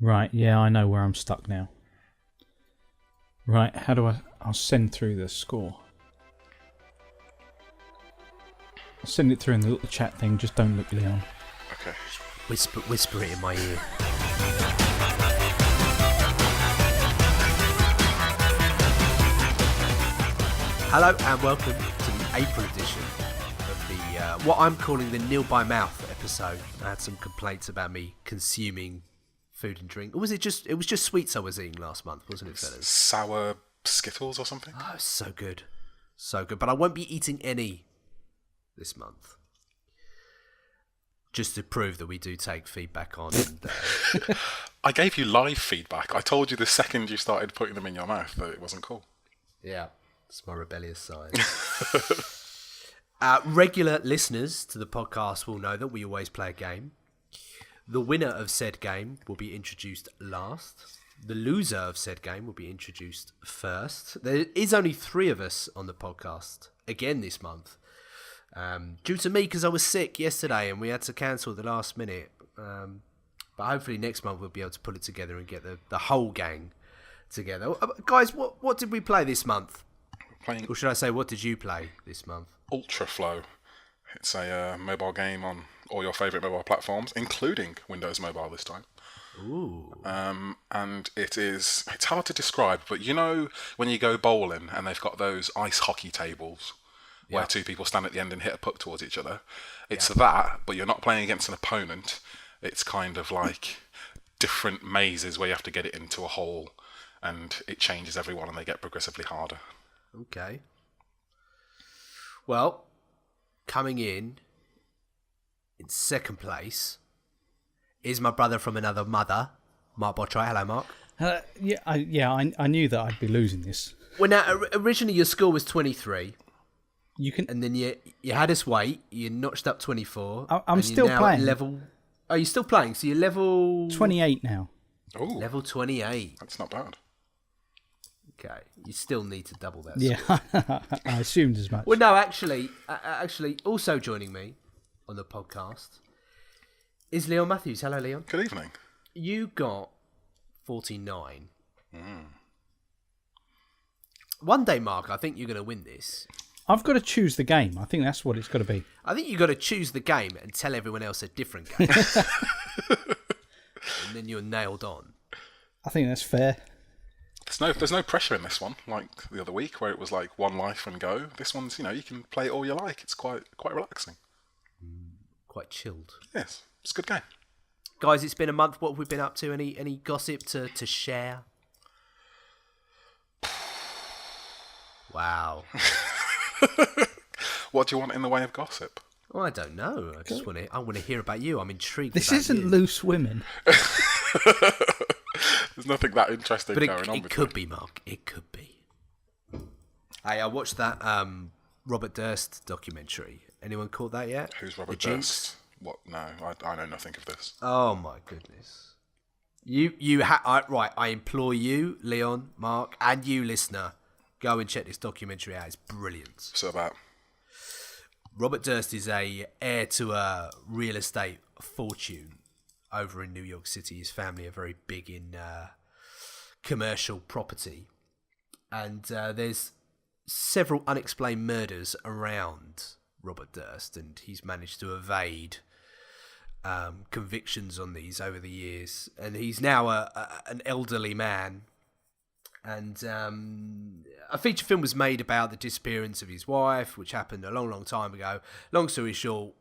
Right, yeah, I know where I'm stuck now. Right, how do I'll send through the score. I'll send it through in the little chat thing, just don't look, Leon. Okay. Whisper it in my ear. Hello and welcome to the April edition of the what I'm calling the Nil by Mouth episode. I had some complaints about me consuming food and drink. Or was it just? It was just sweets I was eating last month, wasn't it, fellas? Sour Skittles or something? Oh, so good, so good. But I won't be eating any this month, just to prove that we do take feedback on. And, I gave you live feedback. I told you the second you started putting them in your mouth that it wasn't cool. yeah. It's my rebellious side. Regular listeners to the podcast will know that we always play a game. The winner of said game will be introduced last. The loser of said game will be introduced first. There is only 3 of us on the podcast again this month. Due to me, because I was sick yesterday and we had to cancel at the last minute. But hopefully next month we'll be able to put it together and get the whole gang together. Guys, what did we play this month? Or should I say, what did you play this month? Ultraslow. It's a mobile game on all your favourite mobile platforms, including Windows Mobile this time. Ooh. And it's hard to describe, but you know when you go bowling and they've got those ice hockey tables where 2 people stand at the end and hit a puck towards each other? It's that, but you're not playing against an opponent. It's kind of like different mazes where you have to get it into a hole, and it changes every one and they get progressively harder. Okay. Well, coming in second place is my brother from another mother, Mark Botwright. Hello, Mark. I knew that I'd be losing this. Well, now, originally your score was 23. You can, and then you had us wait. You notched up 24. I'm still playing. Oh, you're still playing? So you're level 28 now. Oh, level 28. that's not bad. Okay, you still need to double that. Yeah, I assumed as much. Well, no, actually, also joining me on the podcast is Leon Matthews. Hello, Leon. Good evening. You got 49. One day, Mark, I think you're going to win this. I've got to choose the game. I think that's what it's got to be. I think you've got to choose the game and tell everyone else a different game. And then you're nailed on. I think that's fair. There's no pressure in this one, like the other week where it was like one life and go. This one's, you can play it all you like. It's quite relaxing. Quite chilled. Yes, it's a good game. Guys, it's been a month. What have we been up to? Any gossip to share? Wow. What do you want in the way of gossip? Oh, I don't know. I want to hear about you. I'm intrigued. This about isn't you. Loose Women. There's nothing that interesting But going on. It could be, Mark. It could be. Hey, I watched that Robert Durst documentary. Anyone caught that yet? Who's Robert Durst? What? No, I know nothing of this. Oh my goodness. Right, I implore you, Leon, Mark, and you, listener, go and check this documentary out. It's brilliant. So about Robert Durst is a heir to a real estate fortune over in New York City. His family are very big in commercial property. And there's several unexplained murders around Robert Durst, and he's managed to evade convictions on these over the years. And he's now an elderly man. And a feature film was made about the disappearance of his wife, which happened a long, long time ago. Long story short,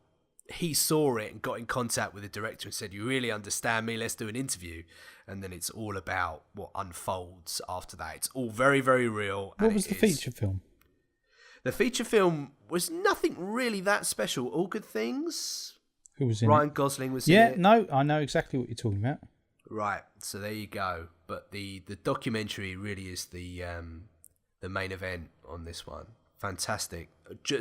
he saw it and got in contact with the director and said, "You really understand me? Let's do an interview." And then it's all about what unfolds after that. It's all very, very real. What was the feature film? The feature film was nothing really that special. All good things. Who was in Ryan it? Gosling was in it. Yeah, no, I know exactly what you're talking about. Right, so there you go. But the documentary really is the main event on this one. Fantastic.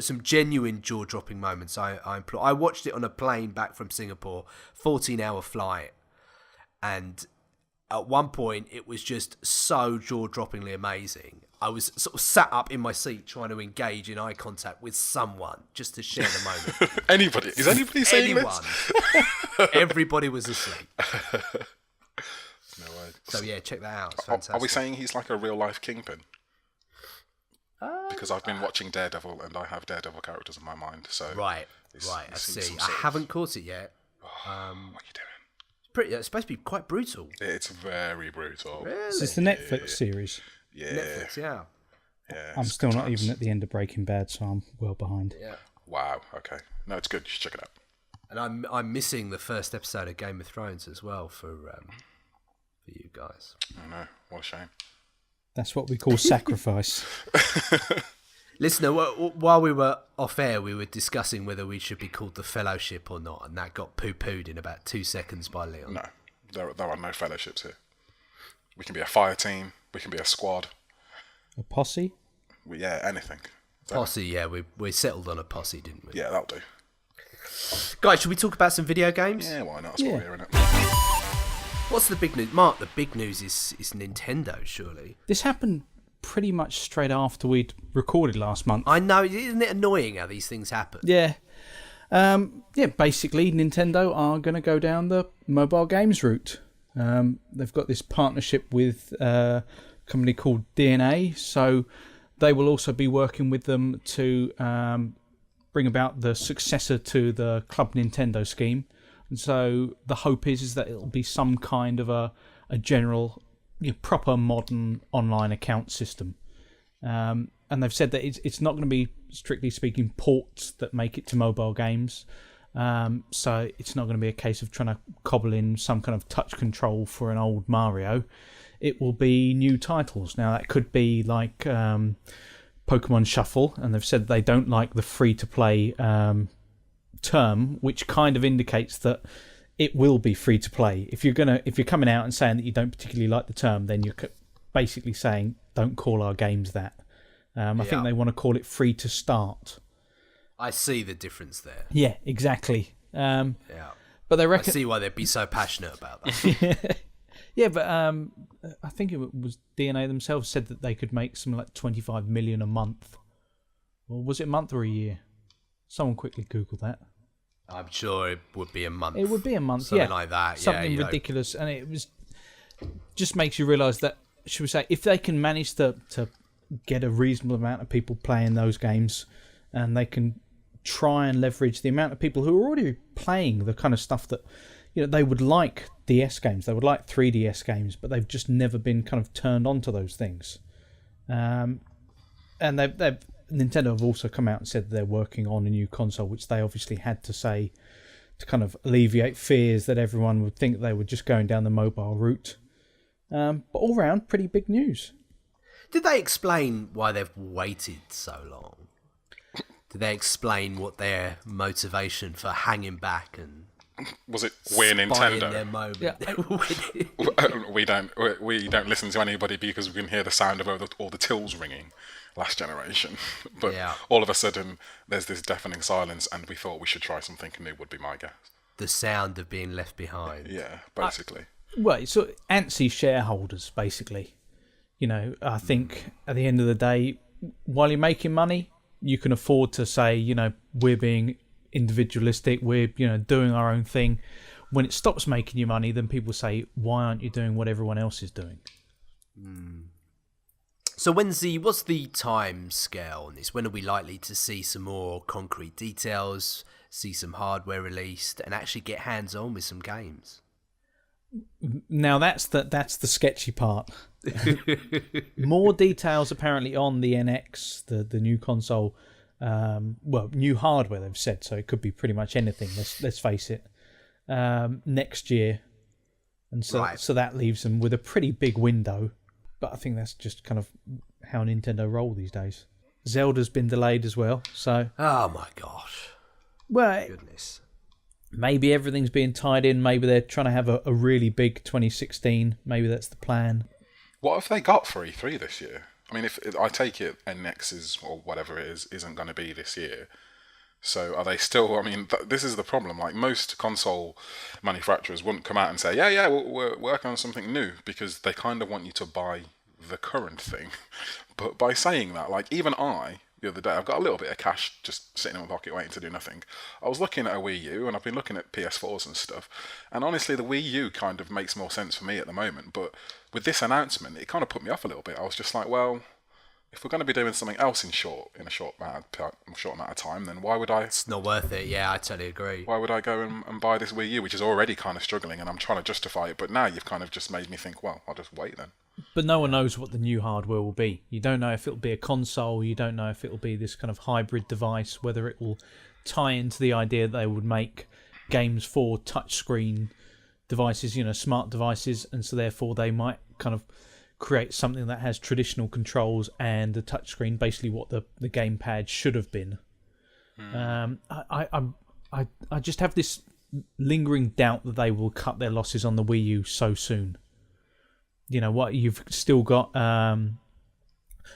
Some genuine jaw-dropping moments. I watched it on a plane back from Singapore, 14-hour flight, and at one point it was just so jaw-droppingly amazing. I was sort of sat up in my seat trying to engage in eye contact with someone just to share the moment. Anybody? Is anybody saying Anyone. this? Everybody was asleep. So yeah, check that out. It's Are fantastic. we saying he's like a real life Kingpin? Because I've been watching Daredevil and I have Daredevil characters in my mind. So Right. I see. I haven't caught it yet. What are you doing? It's supposed to be quite brutal. It's very brutal. Really? This is the Netflix series. Yeah. Netflix, yeah. Yeah. I'm it's still good not times. even at the end of Breaking Bad, so I'm well behind. Yeah. Wow. Okay. No, it's good. You should check it out. And I'm missing the first episode of Game of Thrones as well for you guys. I know. What a shame. That's what we call sacrifice. Listener, while we were off air, we were discussing whether we should be called the Fellowship or not, and that got poo-pooed in about 2 seconds by Leon. No, there are no fellowships here. We can be a fire team. We can be a squad. A posse? Yeah, anything. Posse, yeah, we settled on a posse, didn't we? Yeah, that'll do. Guys, should we talk about some video games? Yeah, why not? That's what we're hearing it. What's the big news? Mark, the big news is Nintendo, surely. This happened pretty much straight after we'd recorded last month. I know, isn't it annoying how these things happen? Yeah. Basically, Nintendo are going to go down the mobile games route. They've got this partnership with a company called DNA, so they will also be working with them to bring about the successor to the Club Nintendo scheme. And so the hope is that it'll be some kind of a general, proper modern online account system. And they've said that it's not going to be, strictly speaking, ports that make it to mobile games. So it's not going to be a case of trying to cobble in some kind of touch control for an old Mario. It will be new titles. Now, that could be like Pokemon Shuffle, and they've said they don't like the free-to-play term, which kind of indicates that it will be free-to-play. If you're coming out and saying that you don't particularly like the term, then you're basically saying, don't call our games that. I think they want to call it free-to-start. I see the difference there. Yeah, exactly. Yeah. But they I reckon... see why they'd be so passionate about that. Yeah, but I think it was DNA themselves said that they could make something like 25 million a month. Or was it a month or a year? Someone quickly Google that. I'm sure it would be a month. It would be a month, Something like that. Something ridiculous. And it was just makes you realise that, should we say, if they can manage to get a reasonable amount of people playing those games, and they can try and leverage the amount of people who are already playing the kind of stuff that they would like DS games, they would like 3DS games, but they've just never been kind of turned on to those things. And Nintendo have also come out and said that they're working on a new console, which they obviously had to say to kind of alleviate fears that everyone would think they were just going down the mobile route. But all round, pretty big news. Did they explain why they've waited so long? Did they explain what their motivation for hanging back and Was it we're spying Nintendo? their moment? Yeah. we don't listen to anybody because we can hear the sound of all the tills ringing last generation. But all of a sudden there's this deafening silence, and we thought we should try something new, would be my guess. The sound of being left behind. Yeah, basically. Well, it's sort of antsy shareholders, basically. I think at the end of the day, while you're making money, you can afford to say, we're being individualistic, we're doing our own thing. When it stops making you money, then people say, why aren't you doing what everyone else is doing? So what's the time scale on this? When are we likely to see some more concrete details, see some hardware released, and actually get hands on with some games? Now that's the sketchy part. More details apparently on the NX, the new console. New hardware they've said, so it could be pretty much anything. Let's face it. Next year, and so that leaves them with a pretty big window. But I think that's just kind of how Nintendo roll these days. Zelda's been delayed as well, so. Oh my gosh! Well, Goodness. Maybe everything's being tied in. Maybe they're trying to have a really big 2016. Maybe that's the plan. What have they got for E3 this year? I mean, if I take it NX's or whatever it is isn't going to be this year, so are they still? I mean, this is the problem. Like, most console manufacturers wouldn't come out and say, yeah, we're working on something new, because they kind of want you to buy the current thing. But by saying that, like, even I, the other day. I've got a little bit of cash just sitting in my pocket waiting to do nothing. I was looking at a Wii U, and I've been looking at PS4s and stuff, and honestly the Wii U kind of makes more sense for me at the moment, but with this announcement it kind of put me off a little bit. I was just like, well, if we're going to be doing something else in a short amount of time, then why would I... It's not worth it. Yeah, I totally agree. Why would I go and buy this Wii U, which is already kind of struggling, and I'm trying to justify it, but now you've kind of just made me think, well, I'll just wait then. But no one knows what the new hardware will be. You don't know if it'll be a console. You don't know if it'll be this kind of hybrid device, whether it will tie into the idea that they would make games for touchscreen devices, smart devices, and so therefore they might kind of create something that has traditional controls and a touchscreen, basically what the gamepad should have been. I just have this lingering doubt that they will cut their losses on the Wii U so soon. You've still got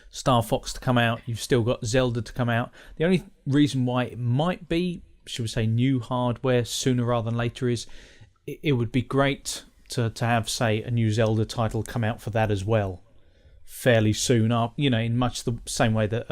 Star Fox to come out, you've still got Zelda to come out. The only reason why it might be, should we say, new hardware sooner rather than later is it would be great to have, say, a new Zelda title come out for that as well fairly soon up, in much the same way that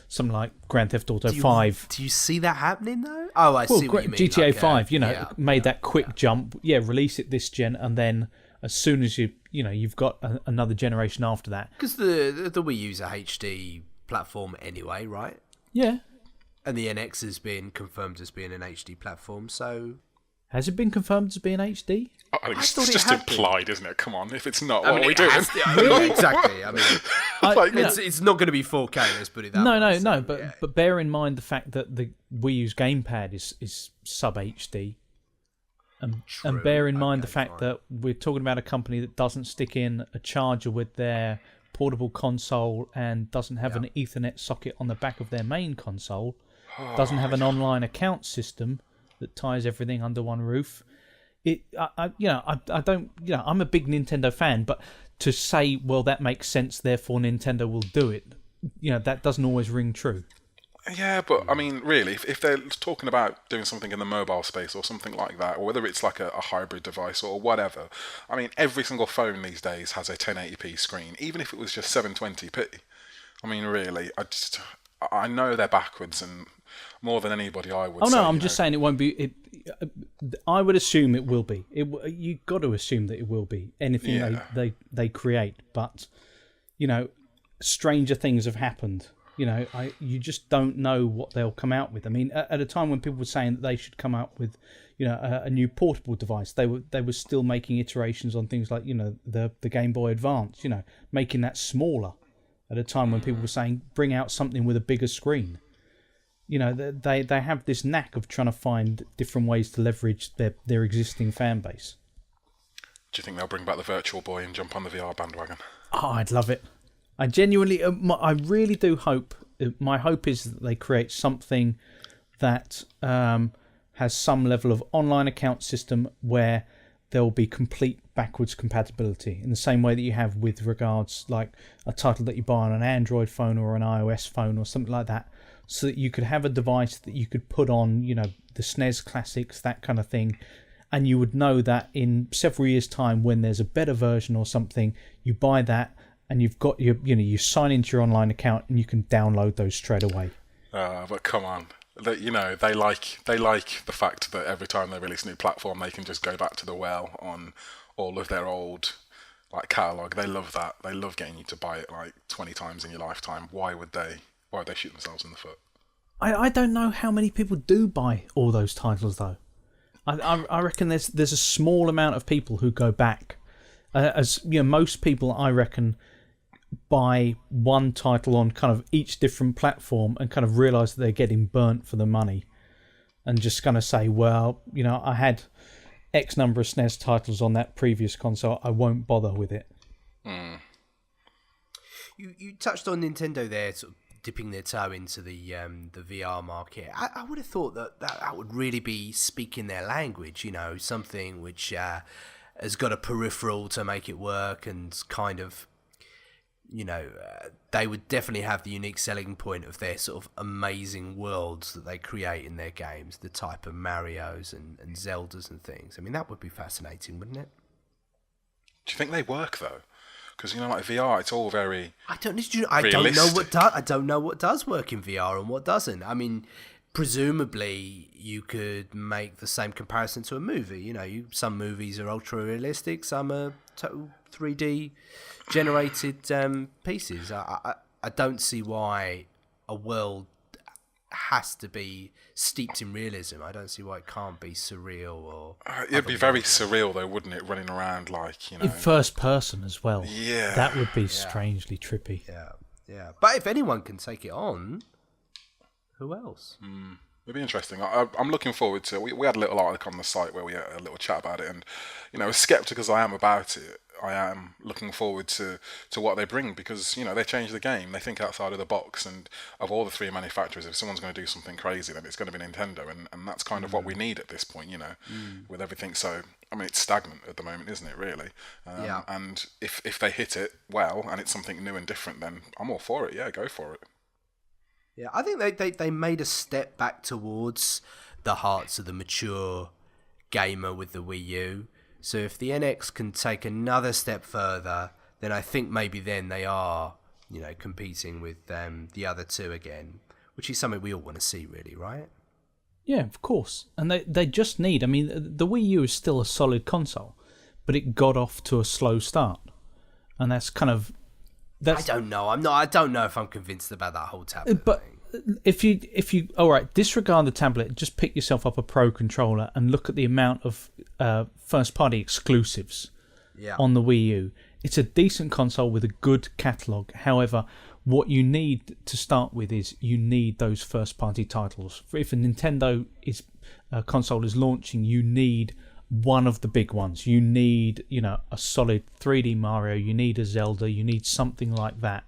something like Grand Theft Auto 5. Do you see that happening though? Oh, I see what you mean. GTA 5, made that quick jump. Yeah, release it this gen, and then as soon as you've got another generation after that. Because the Wii U's a HD platform anyway, right? Yeah. And the NX has been confirmed as being an HD platform, so... Has it been confirmed as being HD? I think it's just implied, isn't it? Come on, if it's not, what are we doing? Really? Exactly. I mean, it's not going to be 4K. Let's put it that way. No. But bear in mind the fact that the Wii U's gamepad is sub HD, and bear in mind the fact that we're talking about a company that doesn't stick in a charger with their portable console and doesn't have an Ethernet socket on the back of their main console, doesn't have an online account system that ties everything under one roof. I don't, I'm a big Nintendo fan, but to say, well, that makes sense, therefore Nintendo will do it, that doesn't always ring true. Yeah, but I mean, really, if they're talking about doing something in the mobile space or something like that, or whether it's like a hybrid device or whatever, I mean, every single phone these days has a 1080p screen, even if it was just 720p. I mean, really, I know they're backwards, and more than anybody I would say. Oh, no, I'm just saying it won't be... I would assume it will be. You've got to assume that it will be. Anything they create. But, stranger things have happened. You just don't know what they'll come out with. I mean, at a time when people were saying that they should come out with, a new portable device, they were still making iterations on things like, the Game Boy Advance, making that smaller. At a time when people were saying, bring out something with a bigger screen. They have this knack of trying to find different ways to leverage their existing fan base. Do you think they'll bring back the Virtual Boy and jump on the VR bandwagon? Oh, I'd love it. I genuinely, I really do hope. My hope is that they create something that has some level of online account system where there will be complete backwards compatibility in the same way that you have with regards like a title that you buy on an Android phone or an iOS phone or something like that, so that you could have a device that you could put on, the SNES classics, that kind of thing, and you would know that in several years' time when there's a better version or something, you buy that and you've got you sign into your online account and you can download those straight away. But come on. They like the fact that every time they release a new platform, they can just go back to the well on all of their old catalog. They love that. They love getting you to buy it 20 times in your lifetime. Why would they shoot themselves in the foot? I don't know how many people do buy all those titles though. I reckon there's a small amount of people who go back. Most people I reckon buy one title on kind of each different platform and kind of realise that they're getting burnt for the money, and just kind of say, well, I had X number of SNES titles on that previous console, I won't bother with it. You touched on Nintendo there, sort of dipping their toe into the VR market. I would have thought that would really be speaking their language, something which has got a peripheral to make it work, and kind of, they would definitely have the unique selling point of their sort of amazing worlds that they create in their games, the type of Marios and Zeldas and things. I mean, that would be fascinating, wouldn't it? Do you think they work, though? Because like VR, it's all very I don't know what does work in VR and what doesn't. I mean, presumably you could make the same comparison to a movie. Some movies are ultra realistic, some are total 3D generated pieces. I don't see why a world has to be steeped in realism. I don't see why it can't be surreal or. It'd be very surreal though, wouldn't it? Running around like in first person as well. Yeah, that would be strangely trippy. Yeah. But if anyone can take it on, who else? It'd be interesting. I'm looking forward to it. We had a little article on the site where we had a little chat about it, and as skeptical as I am about it, I am looking forward to what they bring, because they change the game. They think outside of the box, and of all the three manufacturers, if someone's going to do something crazy, then it's going to be Nintendo, and that's kind of what we need at this point. With everything. So I mean, it's stagnant at the moment, isn't it? Really. And if they hit it well and it's something new and different, then I'm all for it. Yeah, go for it. Yeah, I think they made a step back towards the hearts of the mature gamer with the Wii U. So if the NX can take another step further, then I think maybe then they are, competing with the other two again, which is something we all want to see, really, right? Yeah, of course. And they just need. I mean, the Wii U is still a solid console, but it got off to a slow start, and that's kind of. I don't know. I don't know if I'm convinced about that whole tablet thing. If you all right, disregard the tablet, just pick yourself up a Pro controller and look at the amount of first-party exclusives on the Wii U. It's a decent console with a good catalogue. However, what you need to start with is you need those first-party titles. If a Nintendo console is launching, you need one of the big ones. You need, a solid 3D Mario. You need a Zelda. You need something like that.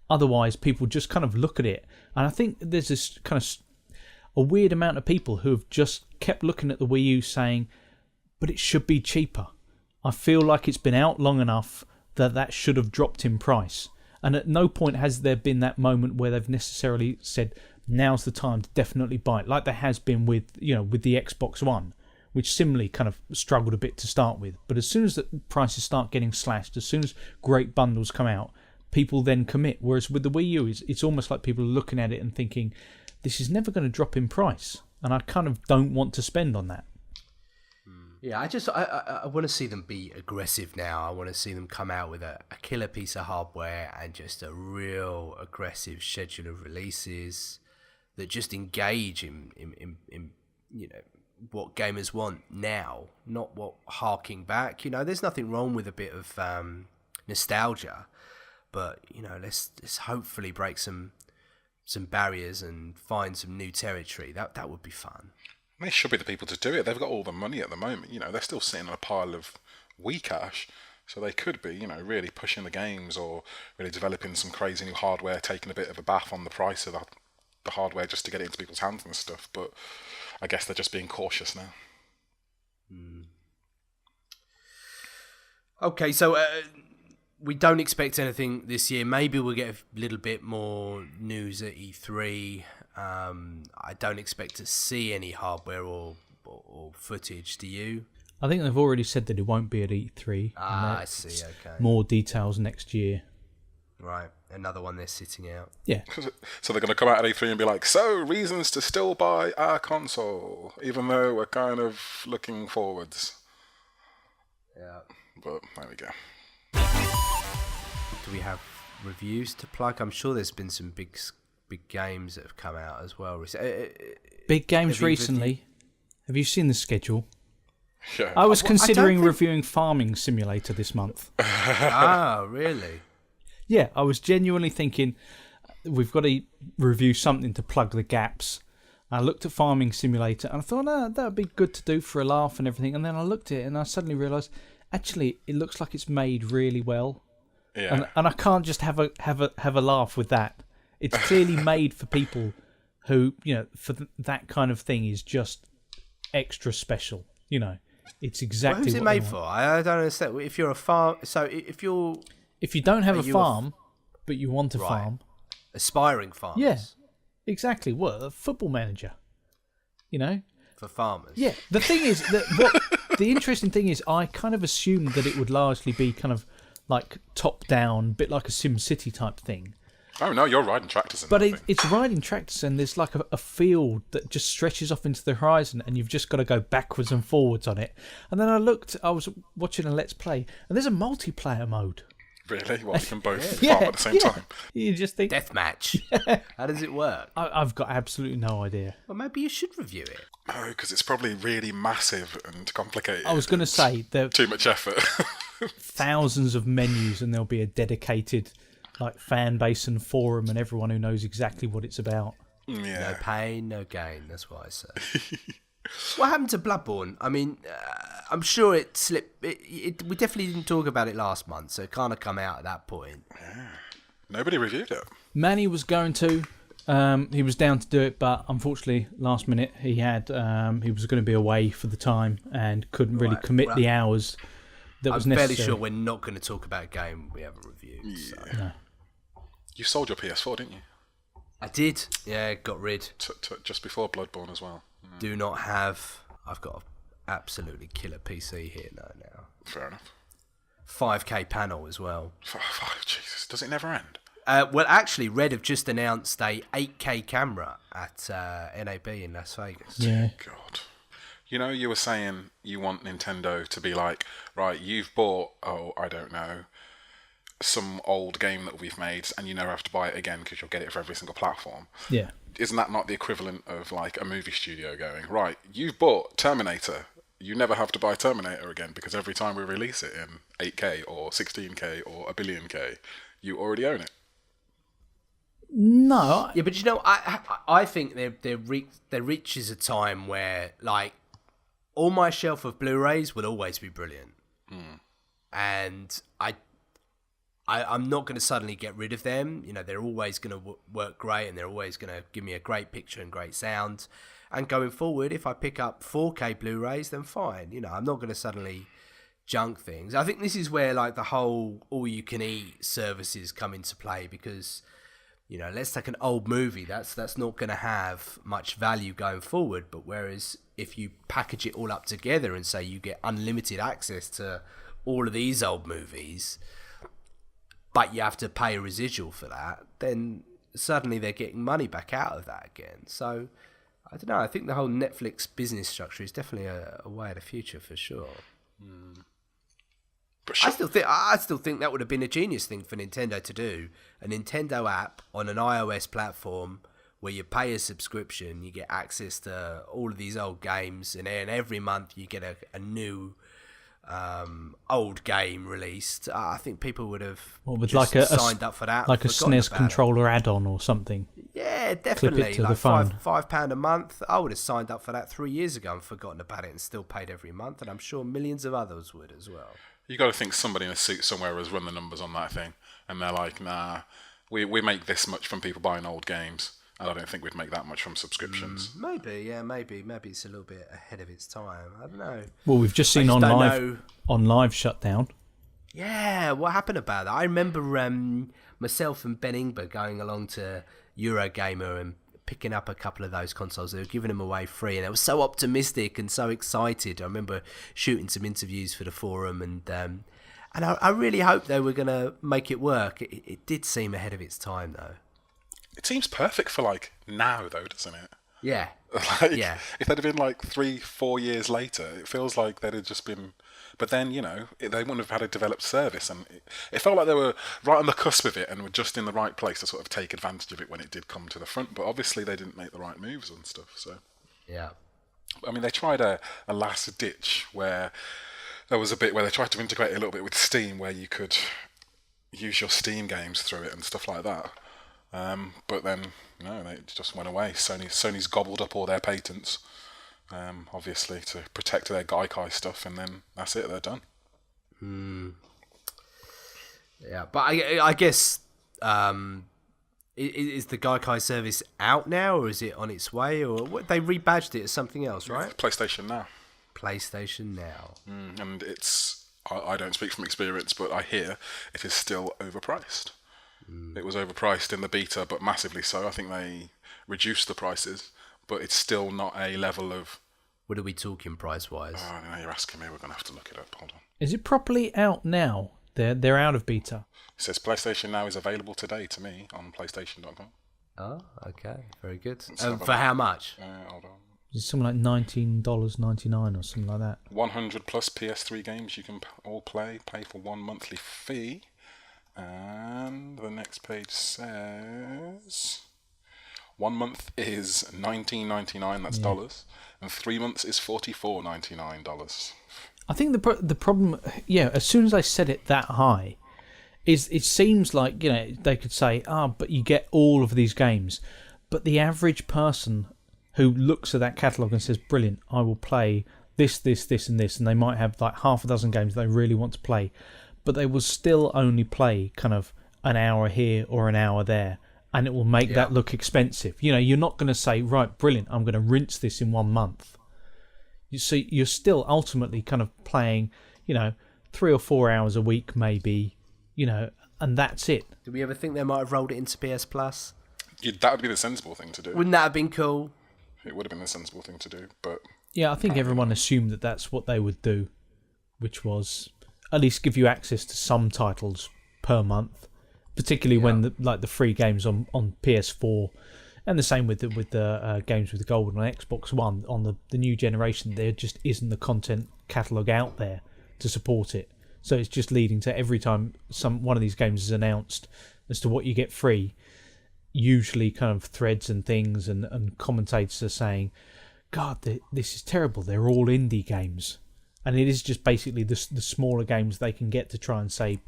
Otherwise, people just kind of look at it. And I think there's this kind of a weird amount of people who have just kept looking at the Wii U saying, but it should be cheaper. I feel like it's been out long enough that should have dropped in price. And at no point has there been that moment where they've necessarily said, now's the time to definitely buy it, like there has been with the Xbox One, which similarly kind of struggled a bit to start with. But as soon as the prices start getting slashed, as soon as great bundles come out, people then commit. Whereas with the Wii U, it's almost like people are looking at it and thinking, this is never going to drop in price, and I kind of don't want to spend on that. Yeah, I want to see them be aggressive now. I want to see them come out with a killer piece of hardware and just a real aggressive schedule of releases that just engage in what gamers want now, not what harking back. There's nothing wrong with a bit of nostalgia, but let's hopefully break some barriers and find some new territory. That would be fun. They should be the people to do it. They've got all the money at the moment. They're still sitting on a pile of Wii cash, so they could be, really pushing the games or really developing some crazy new hardware, taking a bit of a bath on the price of the hardware just to get it into people's hands and stuff. But I guess they're just being cautious now. Okay, so we don't expect anything this year. Maybe we'll get a little bit more news at E3. I don't expect to see any hardware or footage. Do you? I think they've already said that it won't be at E3. I see. Okay. More details next year. Right. Another one they're sitting out. Yeah. So they're going to come out at E3 and be like, so reasons to still buy our console, even though we're kind of looking forwards. Yeah. But there we go. Do we have reviews to plug? I'm sure there's been some big games that have come out as well. Big games recently. Have you seen the schedule? Yeah. I was considering reviewing Farming Simulator this month. Ah, really? Yeah, I was genuinely thinking we've got to review something to plug the gaps. I looked at Farming Simulator and I thought, that would be good to do for a laugh and everything. And then I looked at it and I suddenly realised, actually, it looks like it's made really well. Yeah. And I can't just have a laugh with that. It's clearly made for people who, for that kind of thing is just extra special. It's exactly who's it what made for? I don't understand. If you're a farm, so if you don't have a farm, but you want a farm, aspiring farmers, yeah, exactly. What a football manager, for farmers. Yeah. The thing is that the interesting thing is, I kind of assumed that it would largely be kind of like top down, bit like a Sim City type thing. Oh no, you're riding tractors in But that thing. it's riding tractors, and there's like a field that just stretches off into the horizon, and you've just got to go backwards and forwards on it. And then I was watching a Let's Play, and there's a multiplayer mode. Really? Well, you can both farm at the same time. You just think, Deathmatch. How does it work? I've got absolutely no idea. Well, maybe you should review it. No, because it's probably really massive and complicated. I was going to say there too much effort. thousands of menus, and there'll be a dedicated like fan base and forum, and everyone who knows exactly what it's about. Yeah. No pain, no gain. That's what I say. What happened to Bloodborne? I mean, I'm sure it slipped. We definitely didn't talk about it last month, so it kind of come out at that point. Yeah. Nobody reviewed it. Manny was going to. He was down to do it, but unfortunately, last minute he was going to be away for the time and couldn't really commit the hours that was necessary. I'm fairly sure we're not going to talk about a game we haven't reviewed. Yeah. So. No. You sold your PS4, didn't you? I did. Yeah, got rid. Just before Bloodborne as well. Do not have. I've got an absolutely killer PC here now. Fair enough. 5K panel as well. Jesus, does it never end? Well, actually, Red have just announced a 8K camera at NAB in Las Vegas. Yeah. God. You know, you were saying you want Nintendo to be like, right, you've bought, I don't know, some old game that we've made, and you never have to buy it again because you'll get it for every single platform. Yeah. Isn't that not the equivalent of like a movie studio going, right, you've bought Terminator, you never have to buy Terminator again because every time we release it in 8K or 16K or a billion K, you already own it. No. Yeah, but you know, I think there reaches a time where like all my shelf of Blu-rays will always be brilliant, and I'm not going to suddenly get rid of them. You know, they're always going to work great, and they're always going to give me a great picture and great sound. And going forward, if I pick up 4K Blu-rays, then fine. You know, I'm not going to suddenly junk things. I think this is where like the whole all-you-can-eat services come into play because, you know, let's take an old movie. That's not going to have much value going forward. But whereas if you package it all up together and say you get unlimited access to all of these old movies, but you have to pay a residual for that, then suddenly they're getting money back out of that again. So, I don't know, I think the whole Netflix business structure is definitely a way of the future for sure. But I still think that would have been a genius thing for Nintendo to do. A Nintendo app on an iOS platform where you pay a subscription, you get access to all of these old games, and then every month you get a new old game released. I think people would have signed up for that, like a SNES controller add-on or something. Yeah, definitely. To like the phone. £5 a month. I would have signed up for that 3 years ago and forgotten about it and still paid every month, and I'm sure millions of others would as well. You got to think somebody in a suit somewhere has run the numbers on that thing, and they're like, nah, we make this much from people buying old games, and I don't think we'd make that much from subscriptions. Maybe it's a little bit ahead of its time. I don't know. Well, we've just seen OnLive shut down. Yeah, what happened about that? I remember myself and Ben Ingber going along to Eurogamer and picking up a couple of those consoles. They were giving them away free, and I was so optimistic and so excited. I remember shooting some interviews for the forum, and I really hoped they were going to make it work. It did seem ahead of its time, though. It seems perfect for like now, though, doesn't it? Yeah. Yeah. If they'd have been like 3-4 years later, it feels like they'd have just been. But then, you know, they wouldn't have had a developed service, and it felt like they were right on the cusp of it and were just in the right place to sort of take advantage of it when it did come to the front. But obviously, they didn't make the right moves and stuff. So, yeah. I mean, they tried a last ditch where there was a bit where they tried to integrate it a little bit with Steam, where you could use your Steam games through it and stuff like that. But then, no, they just went away. Sony's gobbled up all their patents. Obviously to protect their Gaikai stuff, and then that's it, they're done. Yeah, but I guess is the Gaikai service out now, or is it on its way, or what? They rebadged it as something else, right? PlayStation Now. PlayStation Now. And it's, I don't speak from experience, but I hear it is still overpriced. It was overpriced in the beta, but massively so. I think they reduced the prices, but it's still not a level of... What are we talking price-wise? Oh, now you're asking me. We're going to have to look it up. Hold on. Is it properly out now? they're out of beta. It says PlayStation Now is available today to me on PlayStation.com. Oh, okay, very good. So For how much? Hold on. It's something like $19.99 or something like that. 100 plus PS3 games you can all play. Pay for 1 monthly fee. And the next page says 1 month is $19.99. That's dollars, and 3 months is $44.99. I think the problem, as soon as I said it that high, is it seems like they could say, but you get all of these games, but the average person who looks at that catalogue and says, brilliant, I will play this, this, this, and this, and they might have like half a dozen games they really want to play, but they will still only play kind of an hour here or an hour there, and it will make that look expensive. You're not going to say, right, brilliant, I'm going to rinse this in 1 month. So you're still ultimately kind of playing, 3 or 4 hours a week maybe, and that's it. Do we ever think they might have rolled it into PS Plus? That would be the sensible thing to do. Wouldn't that have been cool? It would have been the sensible thing to do, but... Yeah, I think everyone assumed that that's what they would do, which was at least give you access to some titles per month, particularly when the free games on PS4, and the same with the games with the gold on Xbox One. On the new generation, there just isn't the content catalogue out there to support it. So it's just leading to every time one of these games is announced as to what you get free, usually kind of threads and things and commentators are saying, God, this is terrible. They're all indie games. And it is just basically the smaller games they can get to try and say,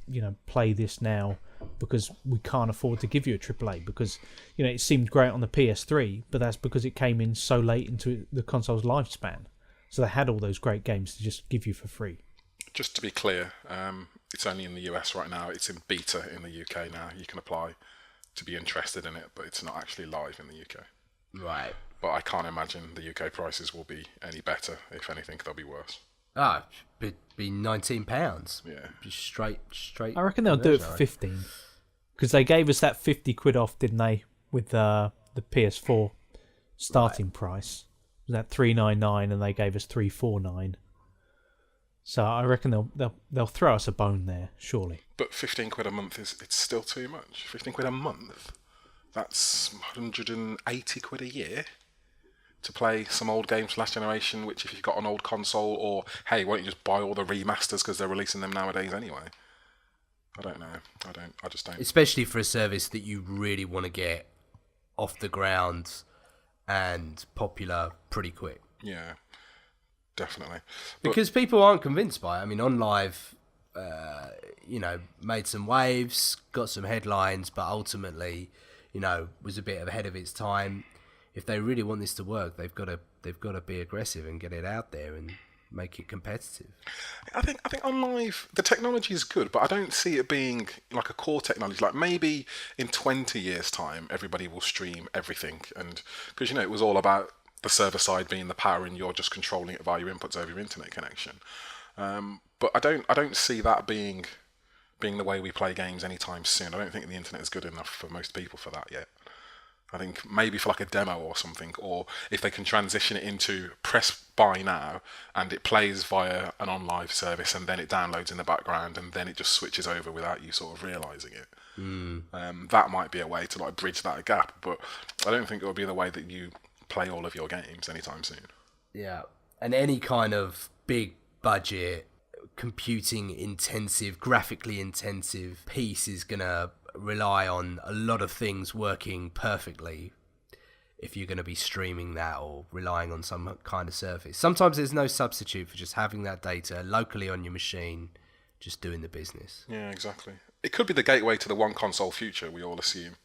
play this now because we can't afford to give you a AAA because, it seemed great on the PS3, but that's because it came in so late into the console's lifespan. So they had all those great games to just give you for free. Just to be clear, it's only in the US right now. It's in beta in the UK now. You can apply to be interested in it, but it's not actually live in the UK. Right. But I can't imagine the UK prices will be any better. If anything, they'll be worse. It'd be £19. Yeah. Be straight. I reckon they'll do it for 15. Because they gave us that 50 quid off, didn't they, with the PS4 starting price. It was that $399 and they gave us $349. So I reckon they'll throw us a bone there, surely. But 15 quid a month it's still too much. 15 quid a month? That's 180 quid a year to play some old games last generation, which if you've got an old console, or hey, why don't you just buy all the remasters because they're releasing them nowadays anyway? I don't know. I just don't. Especially for a service that you really want to get off the ground and popular pretty quick. Yeah, definitely. Because people aren't convinced by it. I mean, OnLive, made some waves, got some headlines, but ultimately, was a bit ahead of its time. If they really want this to work, they've got to be aggressive and get it out there and make it competitive. I think OnLive, the technology is good, but I don't see it being like a core technology. Like maybe in 20 years' time, everybody will stream everything, and because it was all about the server side being the power, and you're just controlling it via your inputs over your internet connection. But I don't see that being the way we play games anytime soon. I don't think the internet is good enough for most people for that yet. I think maybe for like a demo or something, or if they can transition it into press buy now and it plays via an OnLive service and then it downloads in the background and then it just switches over without you sort of realising it. That might be a way to like bridge that gap, but I don't think it will be the way that you play all of your games anytime soon. Yeah, and any kind of big budget, computing intensive, graphically intensive piece is going to rely on a lot of things working perfectly if you're going to be streaming that or relying on some kind of service. Sometimes there's no substitute for just having that data locally on your machine, just doing the business. Yeah, exactly. It could be the gateway to the one console future we all assume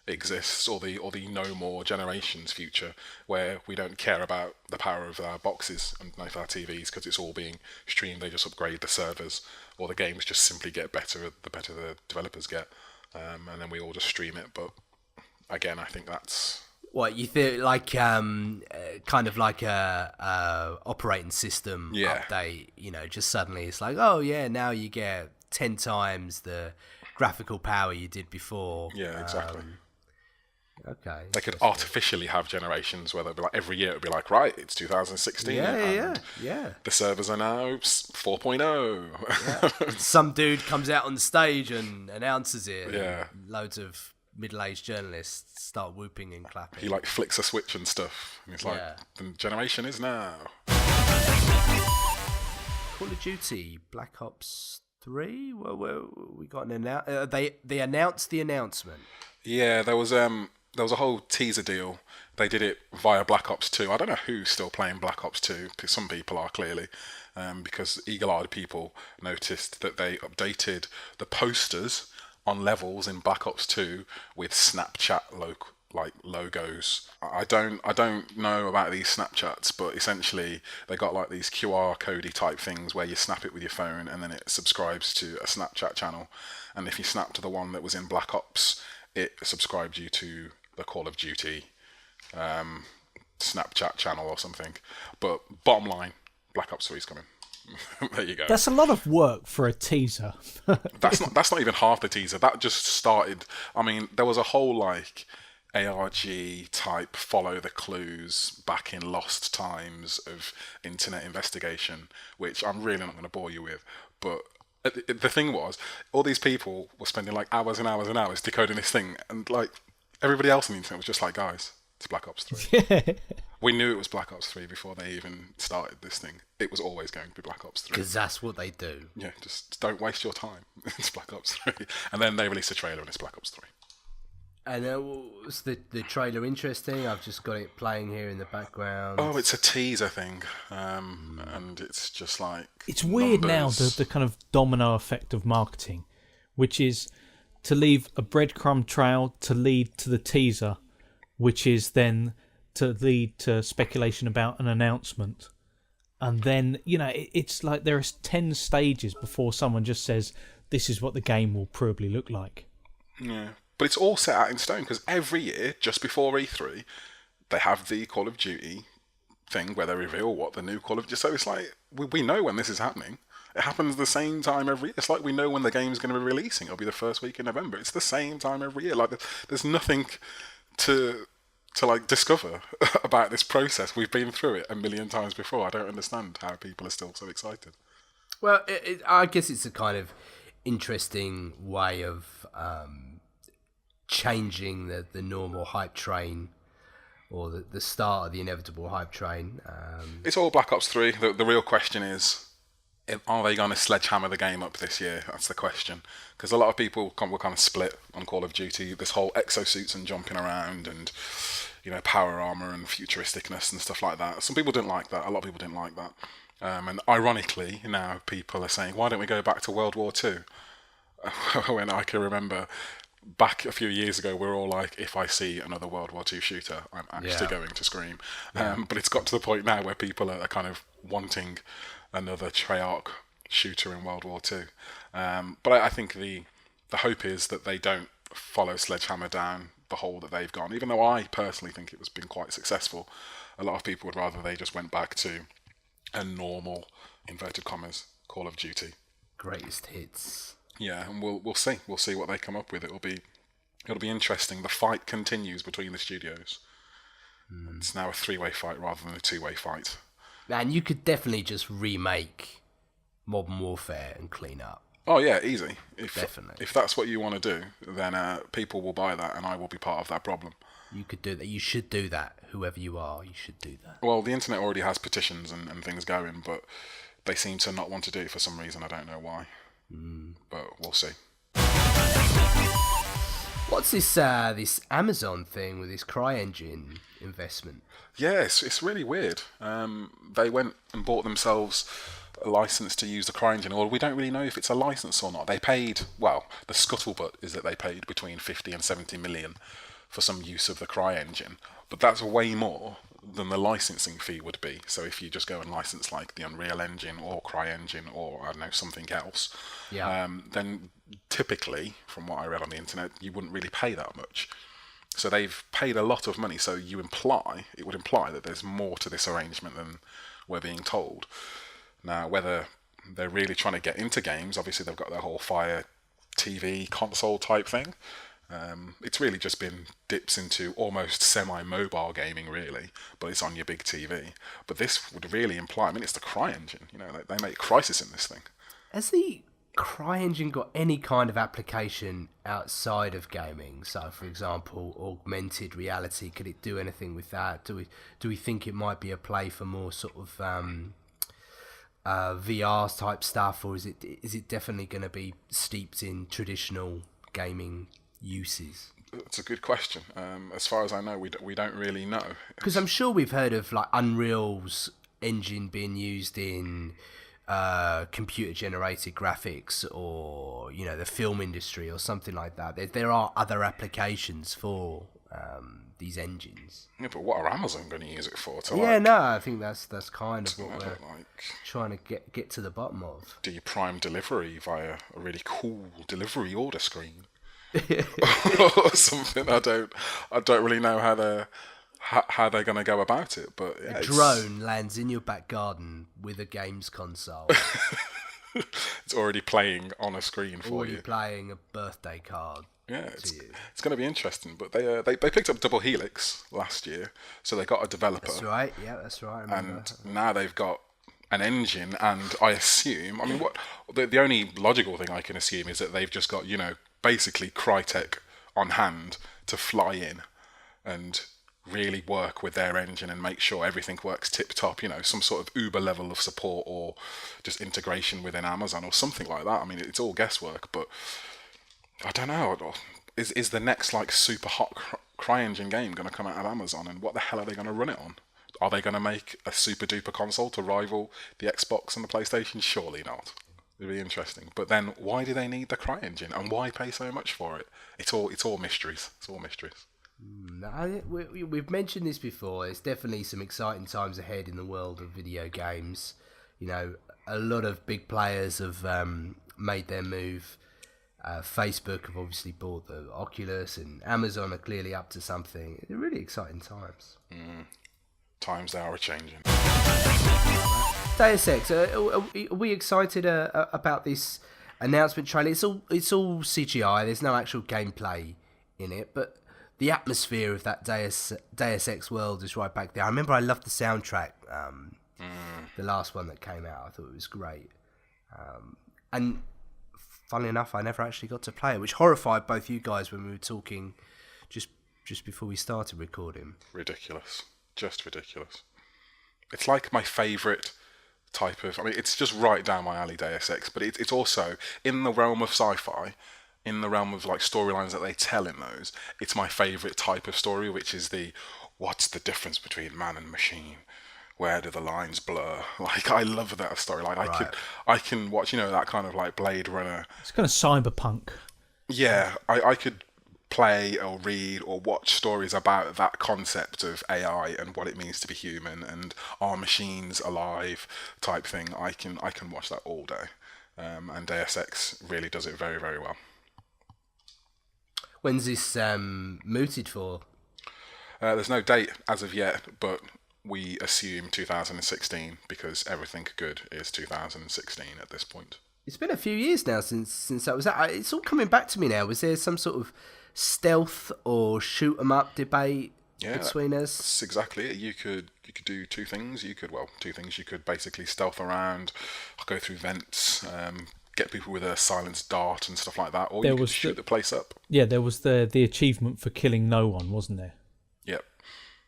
exists, or the no more generations future, where we don't care about the power of our boxes and of our TVs because it's all being streamed. They just upgrade the servers, or the games just simply get better the better the developers get. And then we all just stream it. But again, I think that's what you think, like kind of like a operating system update. Just suddenly it's like, oh yeah, now you get 10 times the graphical power you did before. Yeah, exactly. Okay. They could artificially have generations where they'll be like, every year it would be like, right, it's 2016. Yeah. The servers are now 4.0. Yeah. Some dude comes out on stage and announces it. Yeah. And loads of middle-aged journalists start whooping and clapping. He like flicks a switch and stuff. And it's like, the generation is now. Call of Duty Black Ops 3? Well, we got an they announced the announcement. Yeah, there was a whole teaser deal. They did it via Black Ops 2. I don't know who's still playing Black Ops 2, because some people are clearly, because eagle-eyed people noticed that they updated the posters on levels in Black Ops 2 with Snapchat logos. I don't know about these Snapchats, but essentially they got like these QR codey type things where you snap it with your phone and then it subscribes to a Snapchat channel. And if you snap to the one that was in Black Ops, it subscribed you to the Call of Duty Snapchat channel or something. But bottom line, Black Ops 3 is coming. There you go. That's a lot of work for a teaser. That's not even half the teaser. That just started. I mean, there was a whole like ARG type follow the clues back in lost times of internet investigation, which I'm really not going to bore you with. But the thing was, all these people were spending like hours and hours and hours decoding this thing, and like everybody else on the internet was just like, guys, it's Black Ops 3. We knew it was Black Ops 3 before they even started this thing. It was always going to be Black Ops 3. Because that's what they do. Yeah, just don't waste your time. It's Black Ops 3. And then they released a trailer and it's Black Ops 3. And was the trailer interesting? I've just got it playing here in the background. Oh, it's a teaser thing. And it's just like... It's weird numbers. now, the kind of domino effect of marketing, which is to leave a breadcrumb trail to lead to the teaser, which is then to lead to speculation about an announcement. And then, it's like there are 10 stages before someone just says, this is what the game will probably look like. Yeah, but it's all set out in stone, because every year, just before E3, they have the Call of Duty thing where they reveal what the new Call of Duty... So it's like, we know when this is happening. It happens the same time every year. It's like we know when the game's going to be releasing. It'll be the first week in November. It's the same time every year. Like, there's nothing to like discover about this process. We've been through it a million times before. I don't understand how people are still so excited. Well, I guess it's a kind of interesting way of changing the normal hype train, or the start of the inevitable hype train. It's all Black Ops 3. The real question is, are they going to sledgehammer the game up this year? That's the question. Because a lot of people were kind of split on Call of Duty. This whole exosuits and jumping around and, power armor and futuristicness and stuff like that. Some people didn't like that. A lot of people didn't like that. And ironically, now people are saying, why don't we go back to World War II? When I can remember back a few years ago, we were all like, if I see another World War II shooter, I'm actually going to scream. But it's got to the point now where people are kind of wanting another Treyarch shooter in World War II. But I think the hope is that they don't follow Sledgehammer down the hole that they've gone. Even though I personally think it has been quite successful, a lot of people would rather they just went back to a normal, inverted commas, Call of Duty. Greatest hits. Yeah, and we'll see. We'll see what they come up with. It'll be interesting. The fight continues between the studios. It's now a 3-way fight rather than a 2-way fight. And you could definitely just remake Modern Warfare and clean up. Oh yeah, easy. Definitely. If that's what you want to do, then people will buy that, and I will be part of that problem. You could do that. You should do that. Whoever you are, you should do that. Well, the internet already has petitions and things going, but they seem to not want to do it for some reason. I don't know why. But we'll see. What's this Amazon thing with this CryEngine investment? Yes, it's really weird. They went and bought themselves a license to use the CryEngine, or we don't really know if it's a license or not. They paid, well, the scuttlebutt is that they paid between 50 and 70 million for some use of the CryEngine, but that's way more than the licensing fee would be. So if you just go and license like the Unreal Engine or CryEngine or I don't know, something else, then typically, from what I read on the internet, you wouldn't really pay that much. So they've paid a lot of money, so it would imply that there's more to this arrangement than we're being told. Now, whether they're really trying to get into games, obviously they've got their whole Fire TV console type thing, It's really just been dips into almost semi-mobile gaming, really, but it's on your big TV. But this would really imply, I mean, it's the CryEngine. You know, they make Crysis in this thing. Has the CryEngine got any kind of application outside of gaming? So, for example, augmented reality, could it do anything with that? Do we think it might be a play for more sort of VR type stuff, or is it definitely going to be steeped in traditional gaming uses? It's a good question. As far as I know, we don't really know. Because I'm sure we've heard of like Unreal's engine being used in computer generated graphics, or the film industry or something like that. There are other applications for these engines. Yeah, but what are Amazon going to use it for? I think that's kind of what we're trying to get to the bottom of. Do you prime delivery via a really cool delivery order screen? Or something. I don't really know how they're going to go about it, but yeah, a drone lands in your back garden with a games console. It's already playing on a screen for already you. Playing a birthday card. Yeah, it's going to be interesting. But they picked up Double Helix last year, so they got a developer. That's right. Yeah, that's right. And now they've got an engine, and I assume, I mean, what the only logical thing I can assume is that they've just got basically Crytek on hand to fly in and really work with their engine and make sure everything works tip-top, some sort of Uber level of support, or just integration within Amazon or something like that. I mean, it's all guesswork, but I don't know. Is the next super hot CryEngine game going to come out of Amazon, and what the hell are they going to run it on? Are they going to make a super-duper console to rival the Xbox and the PlayStation? Surely not. It'd be interesting. But then, why do they need the CryEngine, and why pay so much for it? It's all mysteries. It's all mysteries. We've mentioned this before. There's definitely some exciting times ahead in the world of video games. A lot of big players have made their move. Facebook have obviously bought the Oculus, and Amazon are clearly up to something. They're really exciting times. Times they are changing. Deus Ex, are we excited about this announcement trailer? It's all CGI. There's no actual gameplay in it, but the atmosphere of that Deus Ex world is right back there. I remember I loved the soundtrack, the last one that came out. I thought it was great. And funnily enough, I never actually got to play it, which horrified both you guys when we were talking just before we started recording. Ridiculous. Just ridiculous. It's like my favourite type of... I mean, it's just right down my alley, Deus Ex, but it's also in the realm of sci-fi, in the realm of storylines that they tell in those. It's my favourite type of story, which is what's the difference between man and machine? Where do the lines blur? I love that storyline. Right. I can watch, that kind of Blade Runner. It's kind of cyberpunk. Yeah, I could play or read or watch stories about that concept of AI and what it means to be human, and are machines alive type thing. I can watch that all day. And Deus Ex really does it very, very well. When's this mooted for? There's no date as of yet, but we assume 2016 because everything good is 2016 at this point. It's been a few years now since that was out. It's all coming back to me now. Was there some sort of stealth or shoot 'em up debate between us? That's exactly it. You could do two things. You could basically stealth around, go through vents, get people with a silenced dart and stuff like that, or you could shoot the place up. Yeah, there was the achievement for killing no one, wasn't there? Yep.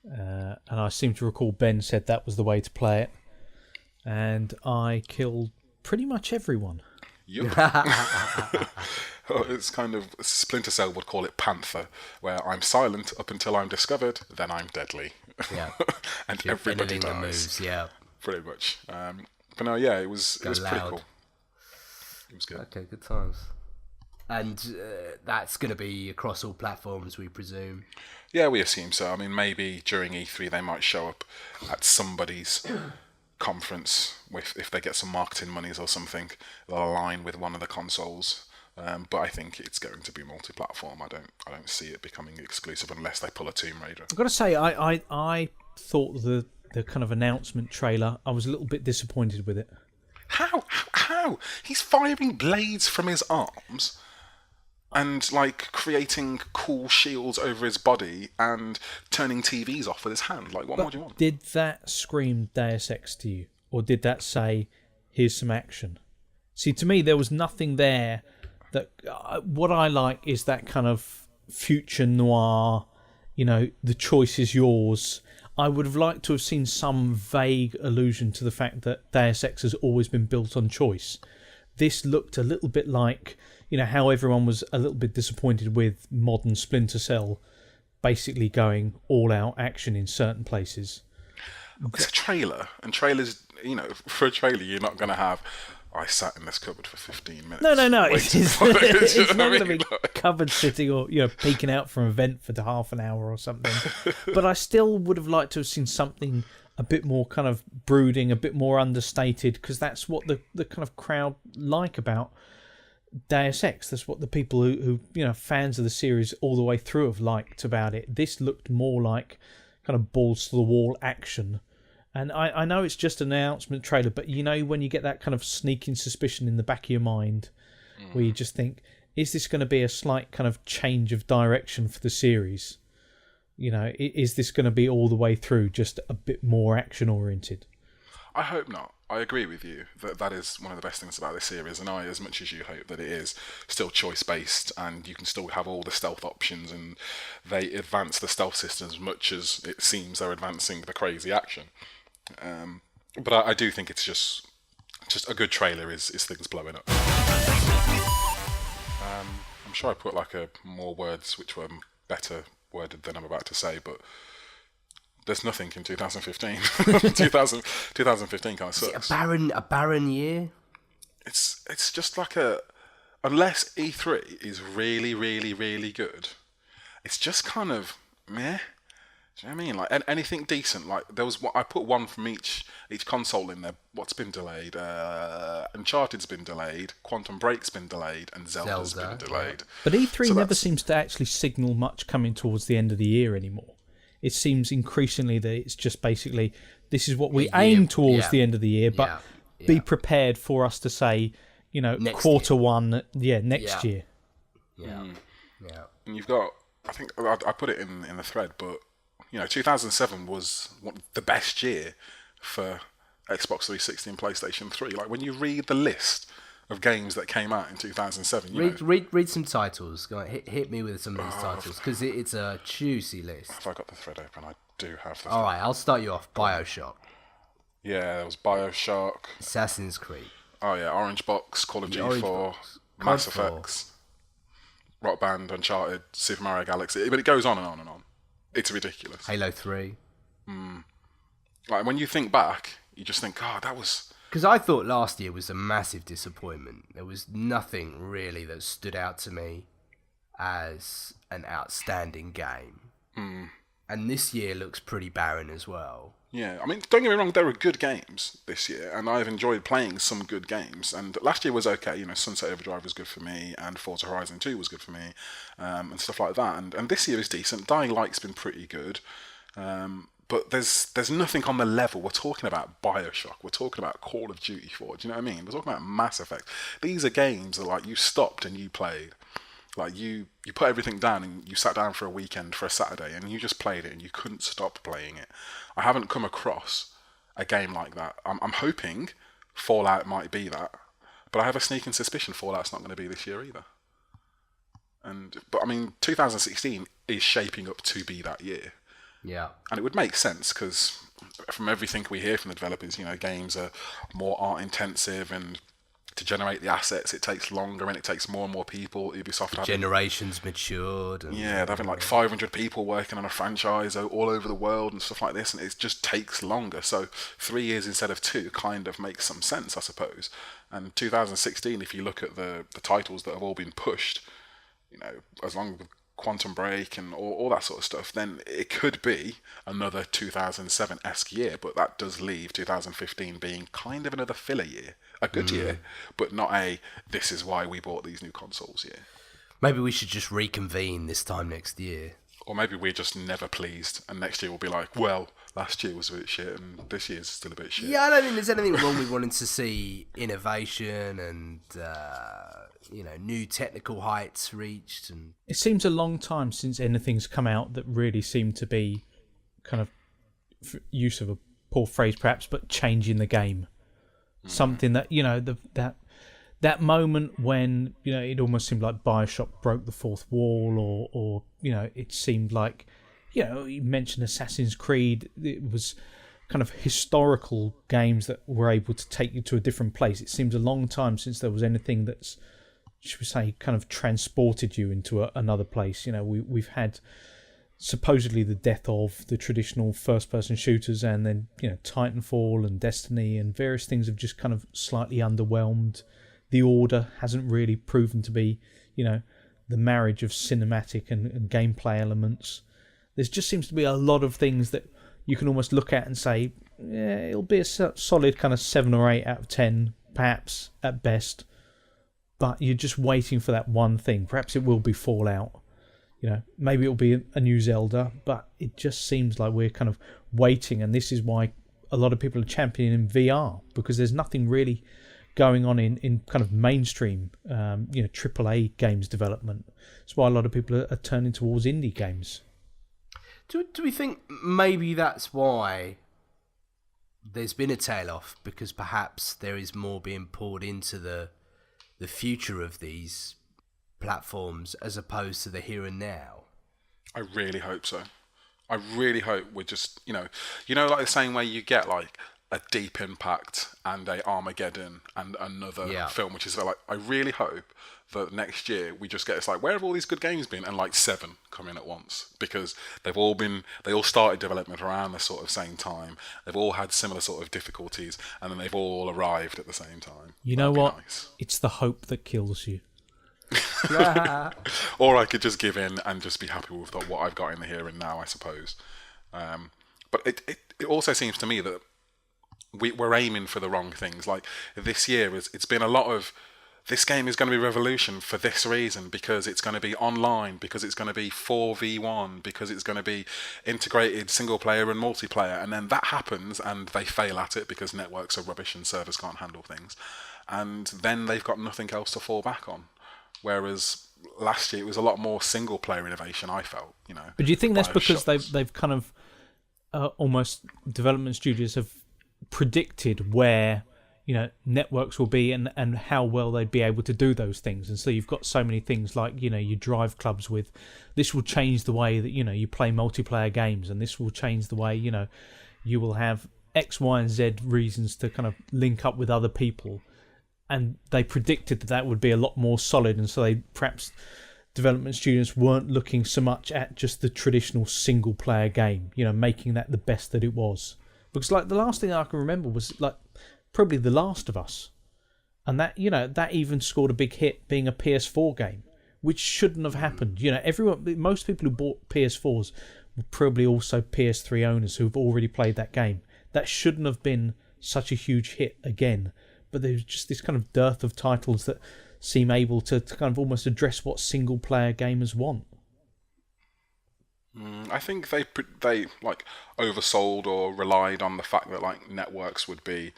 And I seem to recall Ben said that was the way to play it, and I killed pretty much everyone. Yep. It's kind of Splinter Cell would call it Panther, where I'm silent up until I'm discovered, then I'm deadly. Yeah. And everybody dies. Moves, yeah. Pretty much. But no, yeah, it was pretty cool. It was good. Okay, good times. And that's going to be across all platforms, we presume? Yeah, we assume so. I mean, maybe during E3 they might show up at somebody's conference if they get some marketing monies or something. They'll align with one of the consoles. But I think it's going to be multi-platform. I don't see it becoming exclusive unless they pull a Tomb Raider. I've got to say, I thought the kind of announcement trailer, I was a little bit disappointed with it. How? He's firing blades from his arms. and like creating cool shields over his body and turning TVs off with his hand. Like, what more do you want? Did that scream Deus Ex to you, or did that say, "Here's some action"? See, to me, there was nothing there. That what I like is that kind of future noir. The choice is yours. I would have liked to have seen some vague allusion to the fact that Deus Ex has always been built on choice. This looked a little bit like, how everyone was a little bit disappointed with modern Splinter Cell, basically going all-out action in certain places. It's a trailer, and trailers, for a trailer, you're not going to have, I sat in this cupboard for 15 minutes. No. It's not going to be Like, cupboard sitting or peeking out from a vent for half an hour or something. But I still would have liked to have seen something a bit more kind of brooding, a bit more understated, because that's what the kind of crowd like about Deus Ex. That's what the people who fans of the series all the way through have liked about it. This looked more like kind of balls to the wall action. And I know it's just an announcement trailer, but when you get that kind of sneaking suspicion in the back of your mind, where you just think, is this going to be a slight kind of change of direction for the series? Is this going to be all the way through just a bit more action oriented? I hope not. I agree with you that is one of the best things about this series, and I, as much as you hope that it is still choice based and you can still have all the stealth options, and they advance the stealth system as much as it seems they're advancing the crazy action. But I do think it's just a good trailer is things blowing up. I'm sure I put more words which were better worded than I'm about to say, but there's nothing in 2015. 2015 kind of sucks. A barren year. It's just unless E3 is really, really, really good, it's just kind of meh. Do you know what I mean? Like anything decent. Like there was, I put one from each console in there. What's been delayed? Uncharted's been delayed. Quantum Break's been delayed, and Zelda's been delayed. But E3 never seems to actually signal much coming towards the end of the year anymore. It seems increasingly that it's just basically this is what we aim towards the end of the year, but be prepared for us to say, next quarter year. Next year. Yeah. And you've got, I think I put it in the thread, but 2007 was the best year for Xbox 360 and PlayStation 3. Like when you read the list of games that came out in 2007, read some titles. Go on, hit me with some of these titles because it's a juicy list. If I got the thread open, I do have the. All right, I'll start you off. BioShock. Yeah, there was BioShock. Assassin's Creed. Oh yeah, Orange Box, Call of Duty 4, Mass Effect, Rock Band, Uncharted, Super Mario Galaxy. But it goes on and on and on. It's ridiculous. Halo 3. Like when you think back, you just think, God, that was. Because I thought last year was a massive disappointment. There was nothing really that stood out to me as an outstanding game. And this year looks pretty barren as well. Yeah, I mean, don't get me wrong, there were good games this year, and I've enjoyed playing some good games. And last year was okay, Sunset Overdrive was good for me, and Forza Horizon 2 was good for me, and stuff like that. And this year is decent. Dying Light's been pretty good. But there's nothing on the level. We're talking about BioShock. We're talking about Call of Duty 4. Do you know what I mean? We're talking about Mass Effect. These are games that you stopped and you played. Like you put everything down and you sat down for a weekend, for a Saturday, and you just played it and you couldn't stop playing it. I haven't come across a game like that. I'm hoping Fallout might be that, but I have a sneaking suspicion Fallout's not going to be this year either. But I mean, 2016 is shaping up to be that year. Yeah. And it would make sense because from everything we hear from the developers, games are more art intensive, and to generate the assets it takes longer and it takes more and more people. Ubisoft generations matured. And they're having 500 people working on a franchise all over the world and stuff like this, and it just takes longer. So 3 years instead of 2 kind of makes some sense, I suppose. And 2016, if you look at the titles that have all been pushed, as long as Quantum Break and all that sort of stuff, then it could be another 2007-esque year, but that does leave 2015 being kind of another filler year. A good year, but not a this is why we bought these new consoles year. Maybe we should just reconvene this time next year. Or maybe we're just never pleased, and next year we'll be like, well, last year was a bit shit, and this year's still a bit shit. Yeah, I don't think there's anything wrong with wanting to see innovation and new technical heights reached. And it seems a long time since anything's come out that really seemed to be kind of, use of a poor phrase perhaps, but changing the game. Something that that moment when it almost seemed like BioShock broke the fourth wall, or it seemed like you mentioned Assassin's Creed. It was kind of historical games that were able to take you to a different place. It seems a long time since there was anything that's, should we say, kind of transported you into another place. We've had supposedly the death of the traditional first-person shooters, and then Titanfall and Destiny and various things have just kind of slightly underwhelmed. The Order hasn't really proven to be, the marriage of cinematic and gameplay elements. There just seems to be a lot of things that you can almost look at and say, yeah, it'll be a solid kind of 7 or 8 out of 10, perhaps at best. But you're just waiting for that one thing. Perhaps it will be Fallout. Maybe it'll be a new Zelda, but it just seems like we're kind of waiting, and this is why a lot of people are championing VR, because there's nothing really going on in kind of mainstream, AAA games development. That's why a lot of people are turning towards indie games. Do we think maybe that's why there's been a tail off, because perhaps there is more being poured into the future of these platforms as opposed to the here and now? I really hope so. I really hope we're just, like the same way you get like a Deep Impact and a Armageddon and another film, which is like, I really hope that next year we just get, it's like, where have all these good games been? And like 7 come in at once, because they all started development around the sort of same time. They've all had similar sort of difficulties, and then they've all arrived at the same time. You know what? Nice. It's the hope that kills you. Or I could just give in and just be happy with what I've got in the here and now, I suppose. But it also seems to me that we're aiming for the wrong things. Like this year, it's been a lot of, this game is going to be revolution for this reason, because it's going to be online, because it's going to be 4v1, because it's going to be integrated single player and multiplayer, and then that happens and they fail at it because networks are rubbish and servers can't handle things, and then they've got nothing else to fall back on. Whereas last year it was a lot more single player innovation, I felt, But do you think that's because they've kind of almost, development studios have predicted where networks will be and how well they'd be able to do those things, and so you've got so many things like you drive clubs with, this will change the way that you play multiplayer games, and this will change the way you will have X, Y, and Z reasons to kind of link up with other people. And they predicted that would be a lot more solid, and so they perhaps development studios weren't looking so much at just the traditional single player game, making that the best that it was. Because like the last thing I can remember was like probably The Last of Us, and that that even scored a big hit, being a PS4 game, which shouldn't have happened. Most people who bought PS4s were probably also PS3 owners who've already played that game. That shouldn't have been such a huge hit again. But there's just this kind of dearth of titles that seem able to kind of almost address what single player gamers want. I think they like oversold or relied on the fact that like networks would be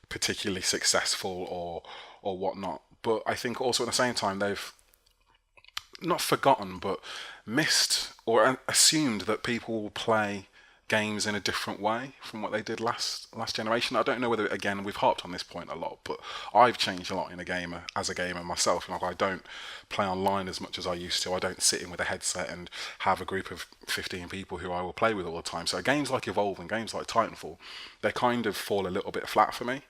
particularly successful or whatnot. But I think also at the same time they've not forgotten but missed or assumed that people will play games in a different way from what they did last generation. I don't know whether, again, we've harped on this point a lot, but I've changed a lot as a gamer myself. I don't play online as much as I used to. I don't sit in with a headset and have a group of 15 people who I will play with all the time. So games like Evolve and games like Titanfall, they kind of fall a little bit flat for me.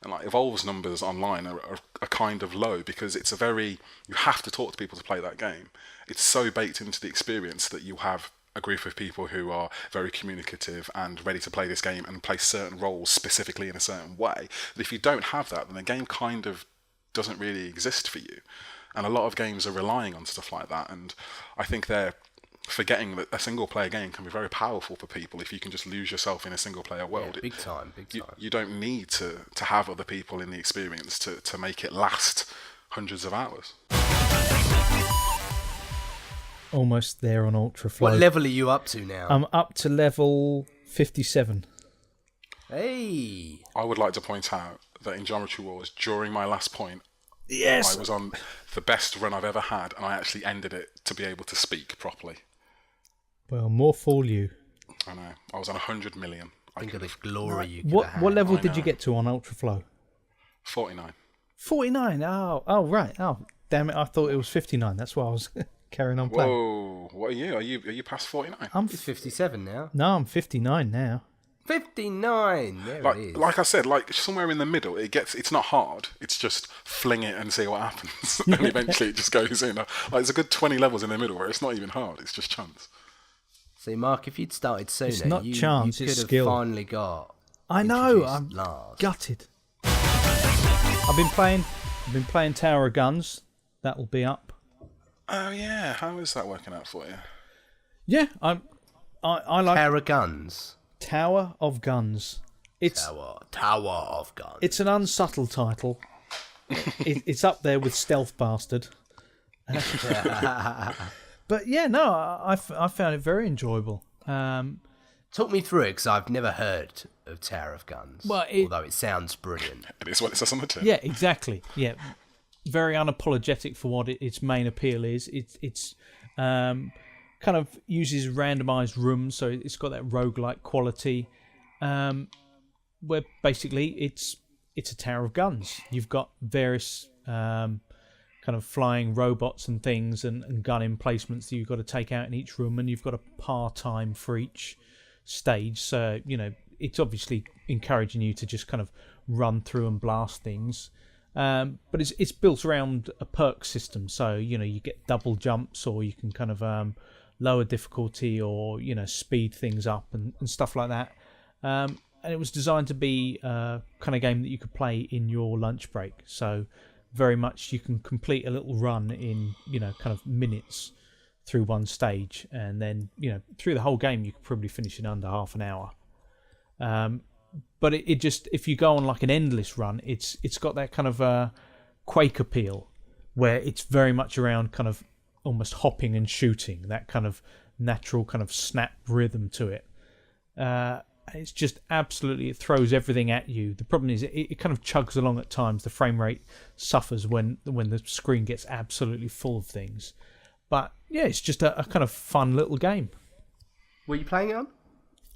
And like Evolve's numbers online are kind of low, because it's you have to talk to people to play that game. It's so baked into the experience that you have a group of people who are very communicative and ready to play this game and play certain roles specifically in a certain way. But if you don't have that, then the game kind of doesn't really exist for you. And a lot of games are relying on stuff like that. And I think they're forgetting that a single player game can be very powerful for people if you can just lose yourself in a single player world. Yeah, big time. You don't need to have other people in the experience to make it last hundreds of hours. almost there on Ultraflow. What level are you up to now? I'm up to level 57. Hey! I would like to point out that in Geometry Wars, during my last point, Yes! I was on the best run I've ever had, and I actually ended it to be able to speak properly. Well, more fool you. I know. I was on 100 million. Think of the glory you could What have had. what level I did you know. get to on Ultraflow? 49. 49. Oh, right. Oh, damn it! I thought it was 59. That's why I was carrying on playing. Whoa! What are you? Are you past 49? It's 57 now. No, I'm 59 now. 59! There it is. Like I said, like somewhere in the middle, it's not hard. It's just fling it and see what happens, and eventually it just goes in. Like there's a good 20 levels in the middle where it's not even hard. It's just chance. See, Mark, if you'd started sooner, It's not you chance, could it's have skill. finally got. I know. introduced I'm last. gutted. I've been playing Tower of Guns. That'll be up. Oh yeah, how is that working out for you? Yeah, I like Pair of guns. Tower of Guns. Tower of guns. It's an unsubtle title. It's up there with Stealth Bastard. But yeah, no, I found it very enjoyable. Talk me through it, because I've never heard of Tower of Guns. Well, although it sounds brilliant. It is what it says on the tin. Yeah, exactly. Yeah, very unapologetic for what its main appeal is. It's kind of uses randomized rooms, so it's got that roguelike quality. Where basically it's a Tower of Guns. You've got various kind of flying robots and things and gun emplacements that you've got to take out in each room, and you've got a par time for each stage. So it's obviously encouraging you to just kind of run through and blast things. But it's built around a perk system, so you get double jumps, or you can kind of lower difficulty, or speed things up and stuff like that. And it was designed to be a kind of game that you could play in your lunch break. So very much you can complete a little run in kind of minutes through one stage, and then through the whole game you could probably finish in under half an hour. But it just, if you go on like an endless run, it's got that kind of Quake appeal, where it's very much around kind of almost hopping and shooting, that kind of natural kind of snap rhythm to it. It's just absolutely, it throws everything at you. The problem is it kind of chugs along at times. The frame rate suffers when the screen gets absolutely full of things. But yeah, it's just a kind of fun little game. Were you playing it on?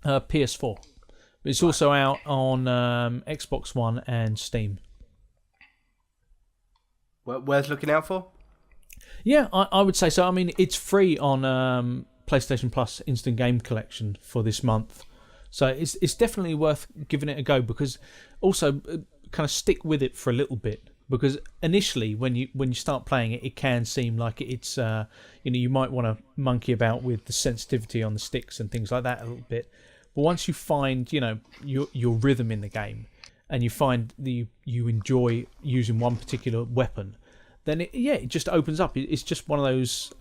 PS4. But it's also out on Xbox One and Steam. Worth looking out for? Yeah, I would say so. I mean, it's free on PlayStation Plus Instant Game Collection for this month. So it's definitely worth giving it a go, because also kind of stick with it for a little bit, because initially when you start playing it, it can seem like it's you might want to monkey about with the sensitivity on the sticks and things like that a little bit. But once you find your rhythm in the game, and you find that you enjoy using one particular weapon, then it just opens up. It's just one of those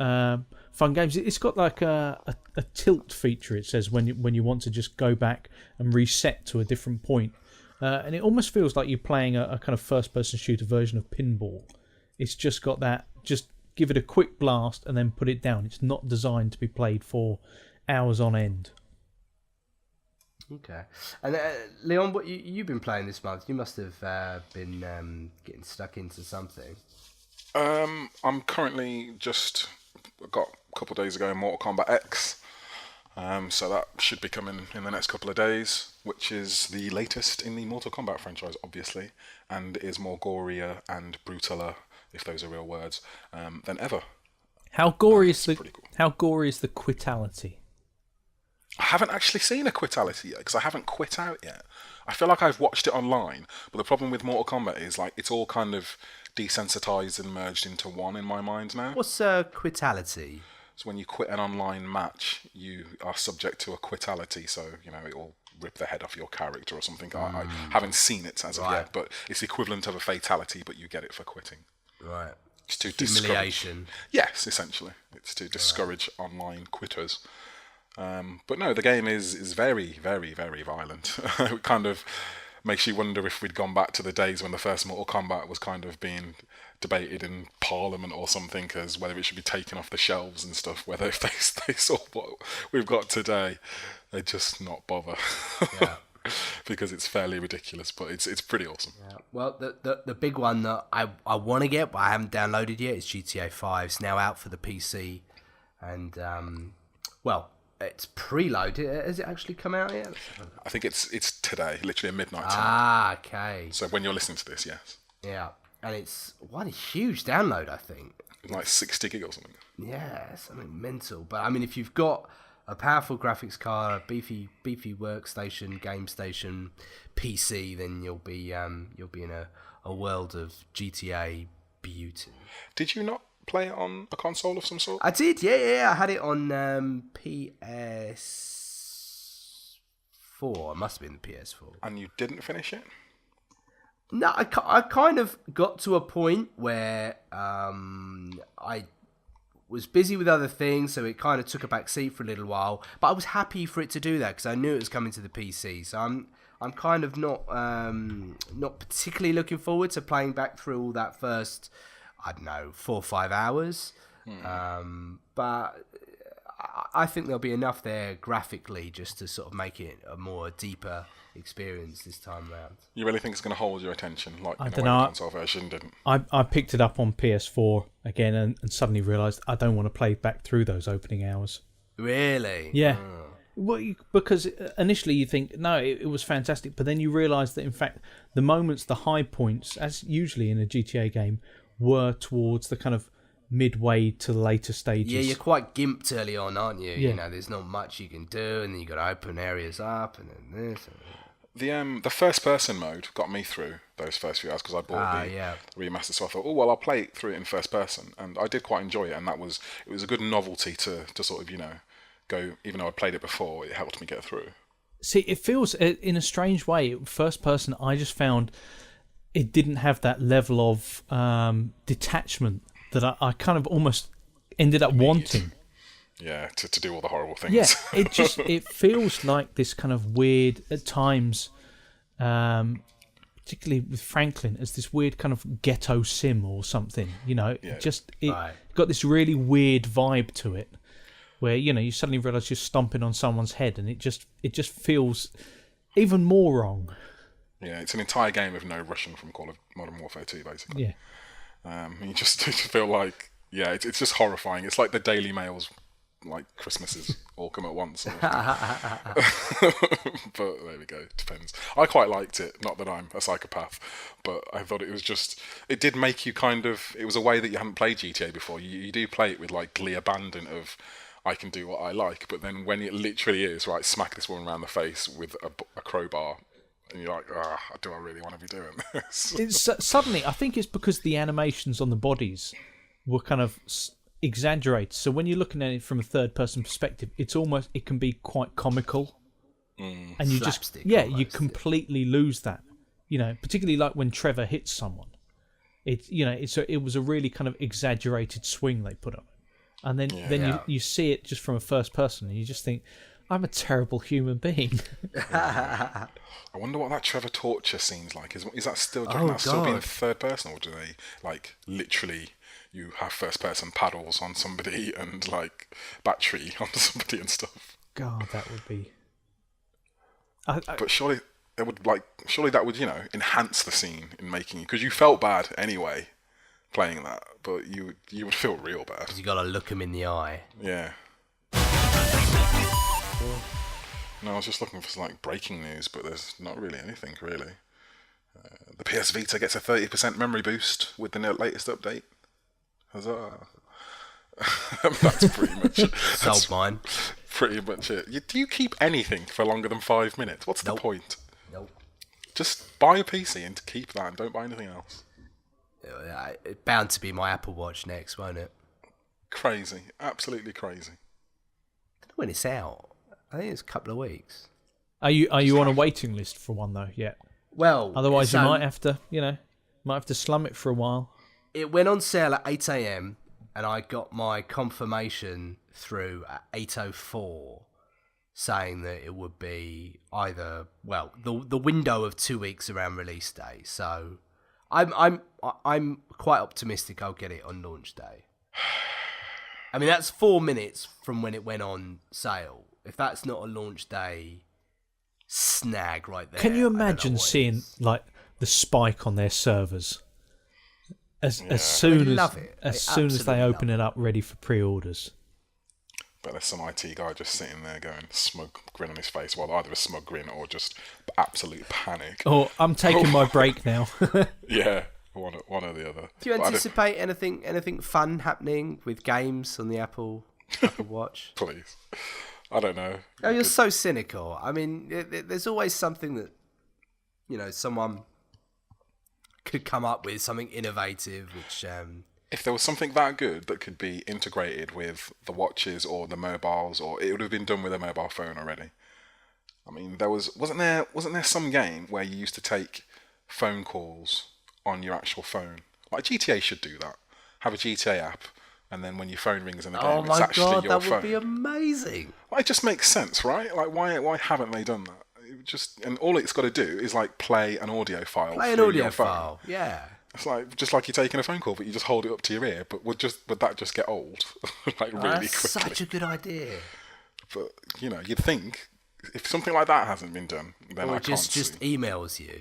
fun games. It's got like a tilt feature, it says, when you want to just go back and reset to a different point. And it almost feels like you're playing a kind of first-person shooter version of pinball. It's just got that, just give it a quick blast and then put it down. It's not designed to be played for hours on end. Okay. And Leon, what you've been playing this month? You must have been getting stuck into something. I'm currently got a couple of days ago Mortal Kombat X. So that should be coming in the next couple of days, which is the latest in the Mortal Kombat franchise, obviously, and is more gorier and brutaler, if those are real words, than ever. How gory is pretty cool. How gory is the quitality? I haven't actually seen a quitality yet, because I haven't quit out yet. I feel like I've watched it online, but the problem with Mortal Kombat is like it's all kind of desensitized and merged into one in my mind now. What's quitality? So when you quit an online match, you are subject to a quitality, so it will rip the head off your character or something. I haven't seen it as of yet, but it's the equivalent of a fatality, but you get it for quitting. Right. It's to humiliation. Yes, essentially. It's to discourage online quitters. But no, the game is very, very, very violent. It kind of makes you wonder if we'd gone back to the days when the first Mortal Kombat was kind of being debated in Parliament or something as whether it should be taken off the shelves and stuff. Whether if they saw what we've got today, they'd just not bother. Yeah. Because it's fairly ridiculous, but it's pretty awesome. Yeah. Well, the big one that I want to get, but I haven't downloaded yet, is GTA 5. It's now out for the PC, and well, it's preloaded. Has it actually come out yet? I think it's today, literally at midnight tonight. Ah, okay. So when you're listening to this, yes. Yeah, and it's a huge download, I think. Like 60 gig or something. Yeah, something mental. But I mean, if you've got a powerful graphics card, a beefy workstation, game station, PC, then you'll be in a world of GTA beauty. Did you not play it on a console of some sort? I did, yeah. I had it on PS4. It must have been the PS4. And you didn't finish it? No, I kind of got to a point where I was busy with other things, so it kind of took a back seat for a little while. But I was happy for it to do that because I knew it was coming to the PC. So I'm kind of not particularly looking forward to playing back through all that first, I don't know, 4 or 5 hours. But I think there'll be enough there graphically just to sort of make it a more deeper experience this time round. You really think it's going to hold your attention like I in don't a way know. the console version didn't? I picked it up on PS4 again and suddenly realised I don't want to play back through those opening hours. Really? Yeah. Well, because initially you think, no, it was fantastic, but then you realise that in fact the moments, the high points, as usually in a GTA game, were towards the kind of midway to the later stages. Yeah, you're quite gimped early on, aren't you? Yeah. You know, there's not much you can do, and then you got to open areas up, and then this. The first person mode got me through those first few hours because I bought the remaster, so I thought, I'll play it through it in first person, and I did quite enjoy it, and it was a good novelty to sort of go. Even though I'd played it before, it helped me get through. See, it feels in a strange way. First person, I just found it didn't have that level of detachment that I kind of almost ended up wanting. Yeah, to do all the horrible things. Yeah, it feels like this kind of weird at times, particularly with Franklin, as this weird kind of ghetto sim or something. It got this really weird vibe to it, where you suddenly realise you're stomping on someone's head, and it just feels even more wrong. Yeah, it's an entire game of no Russian from Call of Modern Warfare 2, basically. Yeah. You just feel like, it's just horrifying. It's like the Daily Mail's like Christmases all come at once. Sort of. But there we go. Depends. I quite liked it. Not that I'm a psychopath, but I thought it did make you kind of. It was a way that you hadn't played GTA before. You do play it with like glee abandon of, I can do what I like. But then when it literally is right, smack this woman around the face with a crowbar. And you're like, do I really want to be doing this? Suddenly, I think it's because the animations on the bodies were kind of exaggerated. So when you're looking at it from a third-person perspective, it can be quite comical, and you Slapstick just almost, you completely lose that. Particularly like when Trevor hits someone. It was a really kind of exaggerated swing they put on it, and then you see it just from a first person, and you just think, I'm a terrible human being. I wonder what that Trevor torture scene's like. Is that still? Do you reckon that's still being third person, or do they like literally? You have first person paddles on somebody and like battery on somebody and stuff. God, that would be. But surely that would enhance the scene in making you, because you felt bad anyway playing that, but you would feel real bad. 'Cause you got to look them in the eye. Yeah. No, I was just looking for some like breaking news, but there's not really anything really. The PS Vita gets a 30% memory boost with the latest update. Huzzah! That's pretty much it. Sold mine. Pretty much it. Do you keep anything for longer than 5 minutes? What's the point? Nope. Just buy a PC and keep that and don't buy anything else. It's bound to be my Apple Watch next, won't it? Crazy. Absolutely crazy. I don't know when it's out. I think it's a couple of weeks. Are you on a waiting list for one though yet? Well, otherwise you might have to slum it for a while. It went on sale at 8 a.m. and I got my confirmation through at 8:04 saying that it would be either, the window of 2 weeks around release day. So I'm quite optimistic I'll get it on launch day. I mean, that's 4 minutes from when it went on sale. If that's not a launch day snag right there. Can you I don't know imagine what seeing is. like the spike on their servers as soon They as love it. as They soon as they absolutely open love it up ready for pre-orders? But there's some IT guy just sitting there going, smug grin on his face. Well, either a smug grin or just absolute panic. Oh, I'm taking my break now. Yeah, one or the other. Do you But I don't- anticipate anything fun happening with games on the Apple Watch? Please. I don't know. Oh, you're so cynical. I mean, there's always something that, someone could come up with, something innovative, which... If there was something that good that could be integrated with the watches or the mobiles, or it would have been done with a mobile phone already. I mean, wasn't there some game where you used to take phone calls on your actual phone? Like GTA should do that. Have a GTA app, and then when your phone rings in the game, Oh it's my actually god, your that phone. would be amazing. Like, it just makes sense, right? Like, why haven't they done that? And all it's got to do is like play an audio file. Play an through audio your phone. file, yeah. It's like just like you're taking a phone call, but you just hold it up to your ear. But would that just get old, like really That's quickly? such a good idea. But you'd think if something like that hasn't been done, then Or I it can't just see. emails you,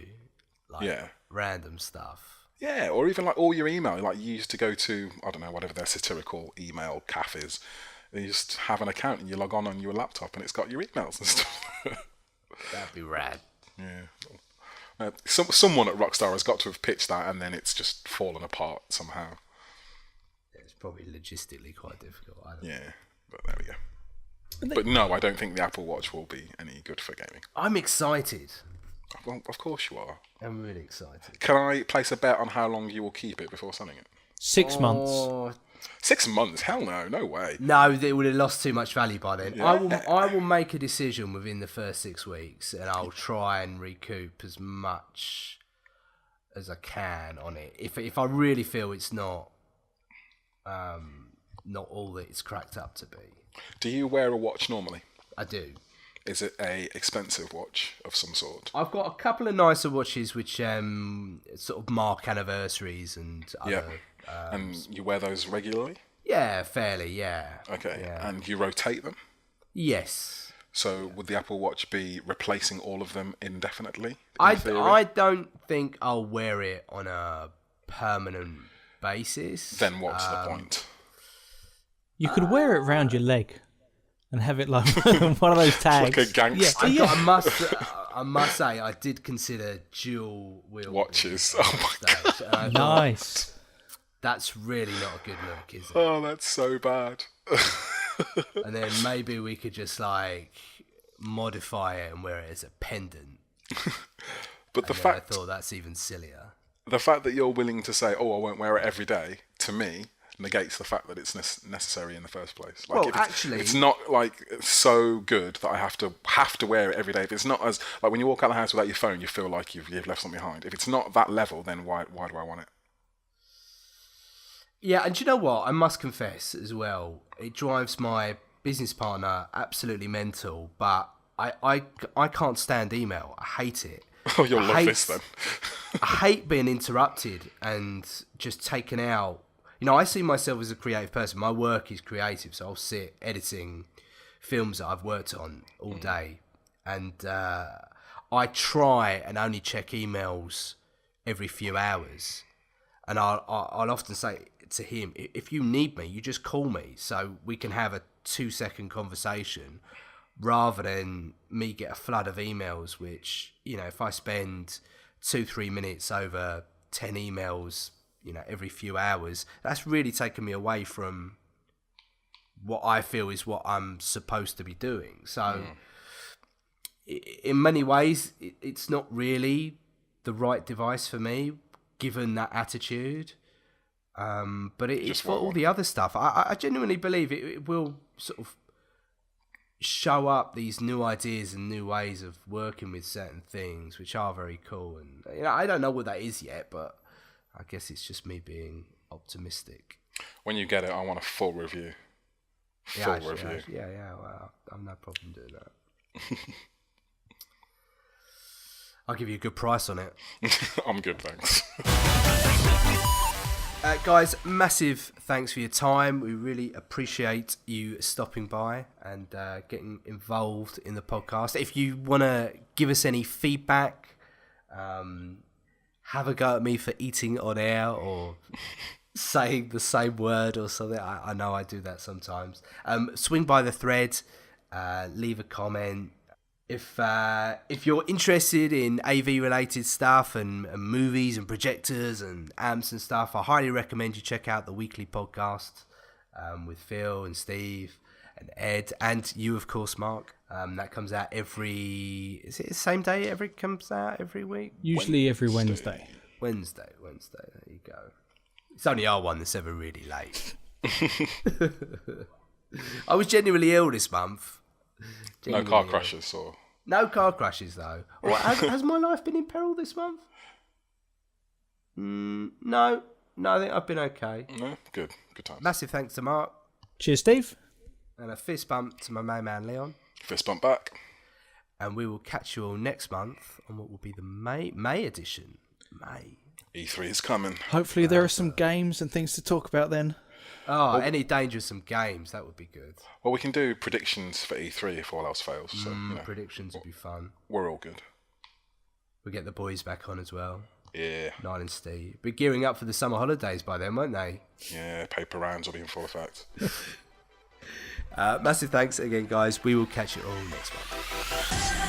like Yeah. random stuff. Yeah, or even like all your email, like you used to go to, I don't know, whatever their satirical email cafe is. You just have an account and you log on your laptop and it's got your emails and stuff. That'd be rad. Yeah. Someone at Rockstar has got to have pitched that, and then it's just fallen apart somehow. It's probably logistically quite difficult. I don't know. Yeah, but there we go. But no, I don't think the Apple Watch will be any good for gaming. I'm excited. Well, of course you are. I'm really excited. Can I place a bet on how long you will keep it before selling it? 6 months. Oh, 6 months? Hell no way. no, it would have lost too much value by then. Yeah. I will make a decision within the first 6 weeks, and I'll try and recoup as much as I can on it. If I really feel it's not all that it's cracked up to be, Do you wear a watch normally? I do. Is it a expensive watch of some sort? I've got a couple of nicer watches which sort of mark anniversaries and other. And you wear those regularly? Yeah, fairly. Yeah. Okay. Yeah. And you rotate them? Yes. So would the Apple Watch be replacing all of them indefinitely? I in theory? don't think I'll wear it on a permanent basis. Then what's the point? You could wear it round your leg and have it like one of those tags. Like a gangster. I must say, I did consider dual wheel Watches. Oh my god. And I thought, Nice. that's really not a good look, is it? Oh, that's so bad. And then maybe we could just like modify it and wear it as a pendant. But the And then I fact thought that's even sillier. that you're willing to say, "Oh, I won't wear it every day," to me negates the fact that it's necessary in the first place. Like, Well, if actually- it's not like so good that I have to wear it every day. If it's not as like when you walk out of the house without your phone, you feel like you've left something behind. If it's not that level, then why do I want it? Yeah, and do you know what? I must confess as well, it drives my business partner absolutely mental, but I can't stand email. I hate it. Oh, you'll I love hate- this then. I hate being interrupted and just taken out. I see myself as a creative person. My work is creative, so I'll sit editing films that I've worked on all day. And I try and only check emails every few hours. And I'll often say to him, if you need me, you just call me so we can have a 2-second conversation rather than me get a flood of emails, which, if I spend 2-3 minutes over 10 emails, every few hours, that's really taken me away from what I feel is what I'm supposed to be doing. So in many ways, it's not really the right device for me, given that attitude. But it's for all the other stuff. I genuinely believe it will sort of show up these new ideas and new ways of working with certain things, which are very cool. And I don't know what that is yet, but I guess it's just me being optimistic. When you get it, I want a full review. Full review. Yeah. Well, I've no problem doing that. I'll give you a good price on it. I'm good, thanks. Guys, massive thanks for your time. We really appreciate you stopping by and getting involved in the podcast. If you want to give us any feedback, have a go at me for eating on air or saying the same word or something. I know I do that sometimes. Swing by the thread, leave a comment. If you're interested in AV related stuff and movies and projectors and amps and stuff, I highly recommend you check out the weekly podcast with Phil and Steve and Ed and you, of course, Mark. That comes out is it the same day comes out every week? Usually every Wednesday. Wednesday. There you go. It's only our one that's ever really late. I was genuinely ill this month. No car crashes or... No car crashes, though. Or has my life been in peril this month? No, I think I've been okay. No, good times. Massive thanks to Mark. Cheers, Steve. And a fist bump to my main man, Leon. Fist bump back. And we will catch you all next month on what will be the May edition. May. E3 is coming. Hopefully there are some games and things to talk about then. Oh, any danger of some games, that would be good. Well, we can do predictions for E3 if all else fails. So, predictions would be fun. We're all good. We'll get the boys back on as well. Yeah. Nine and Steve. Be gearing up for the summer holidays by then, won't they? Yeah, paper rounds will be in full effect. Massive thanks again, guys. We will catch you all next month.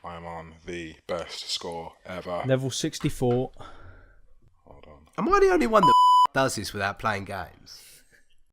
I'm on the best score ever. Level 64. Hold on. Am I the only one that does this without playing games?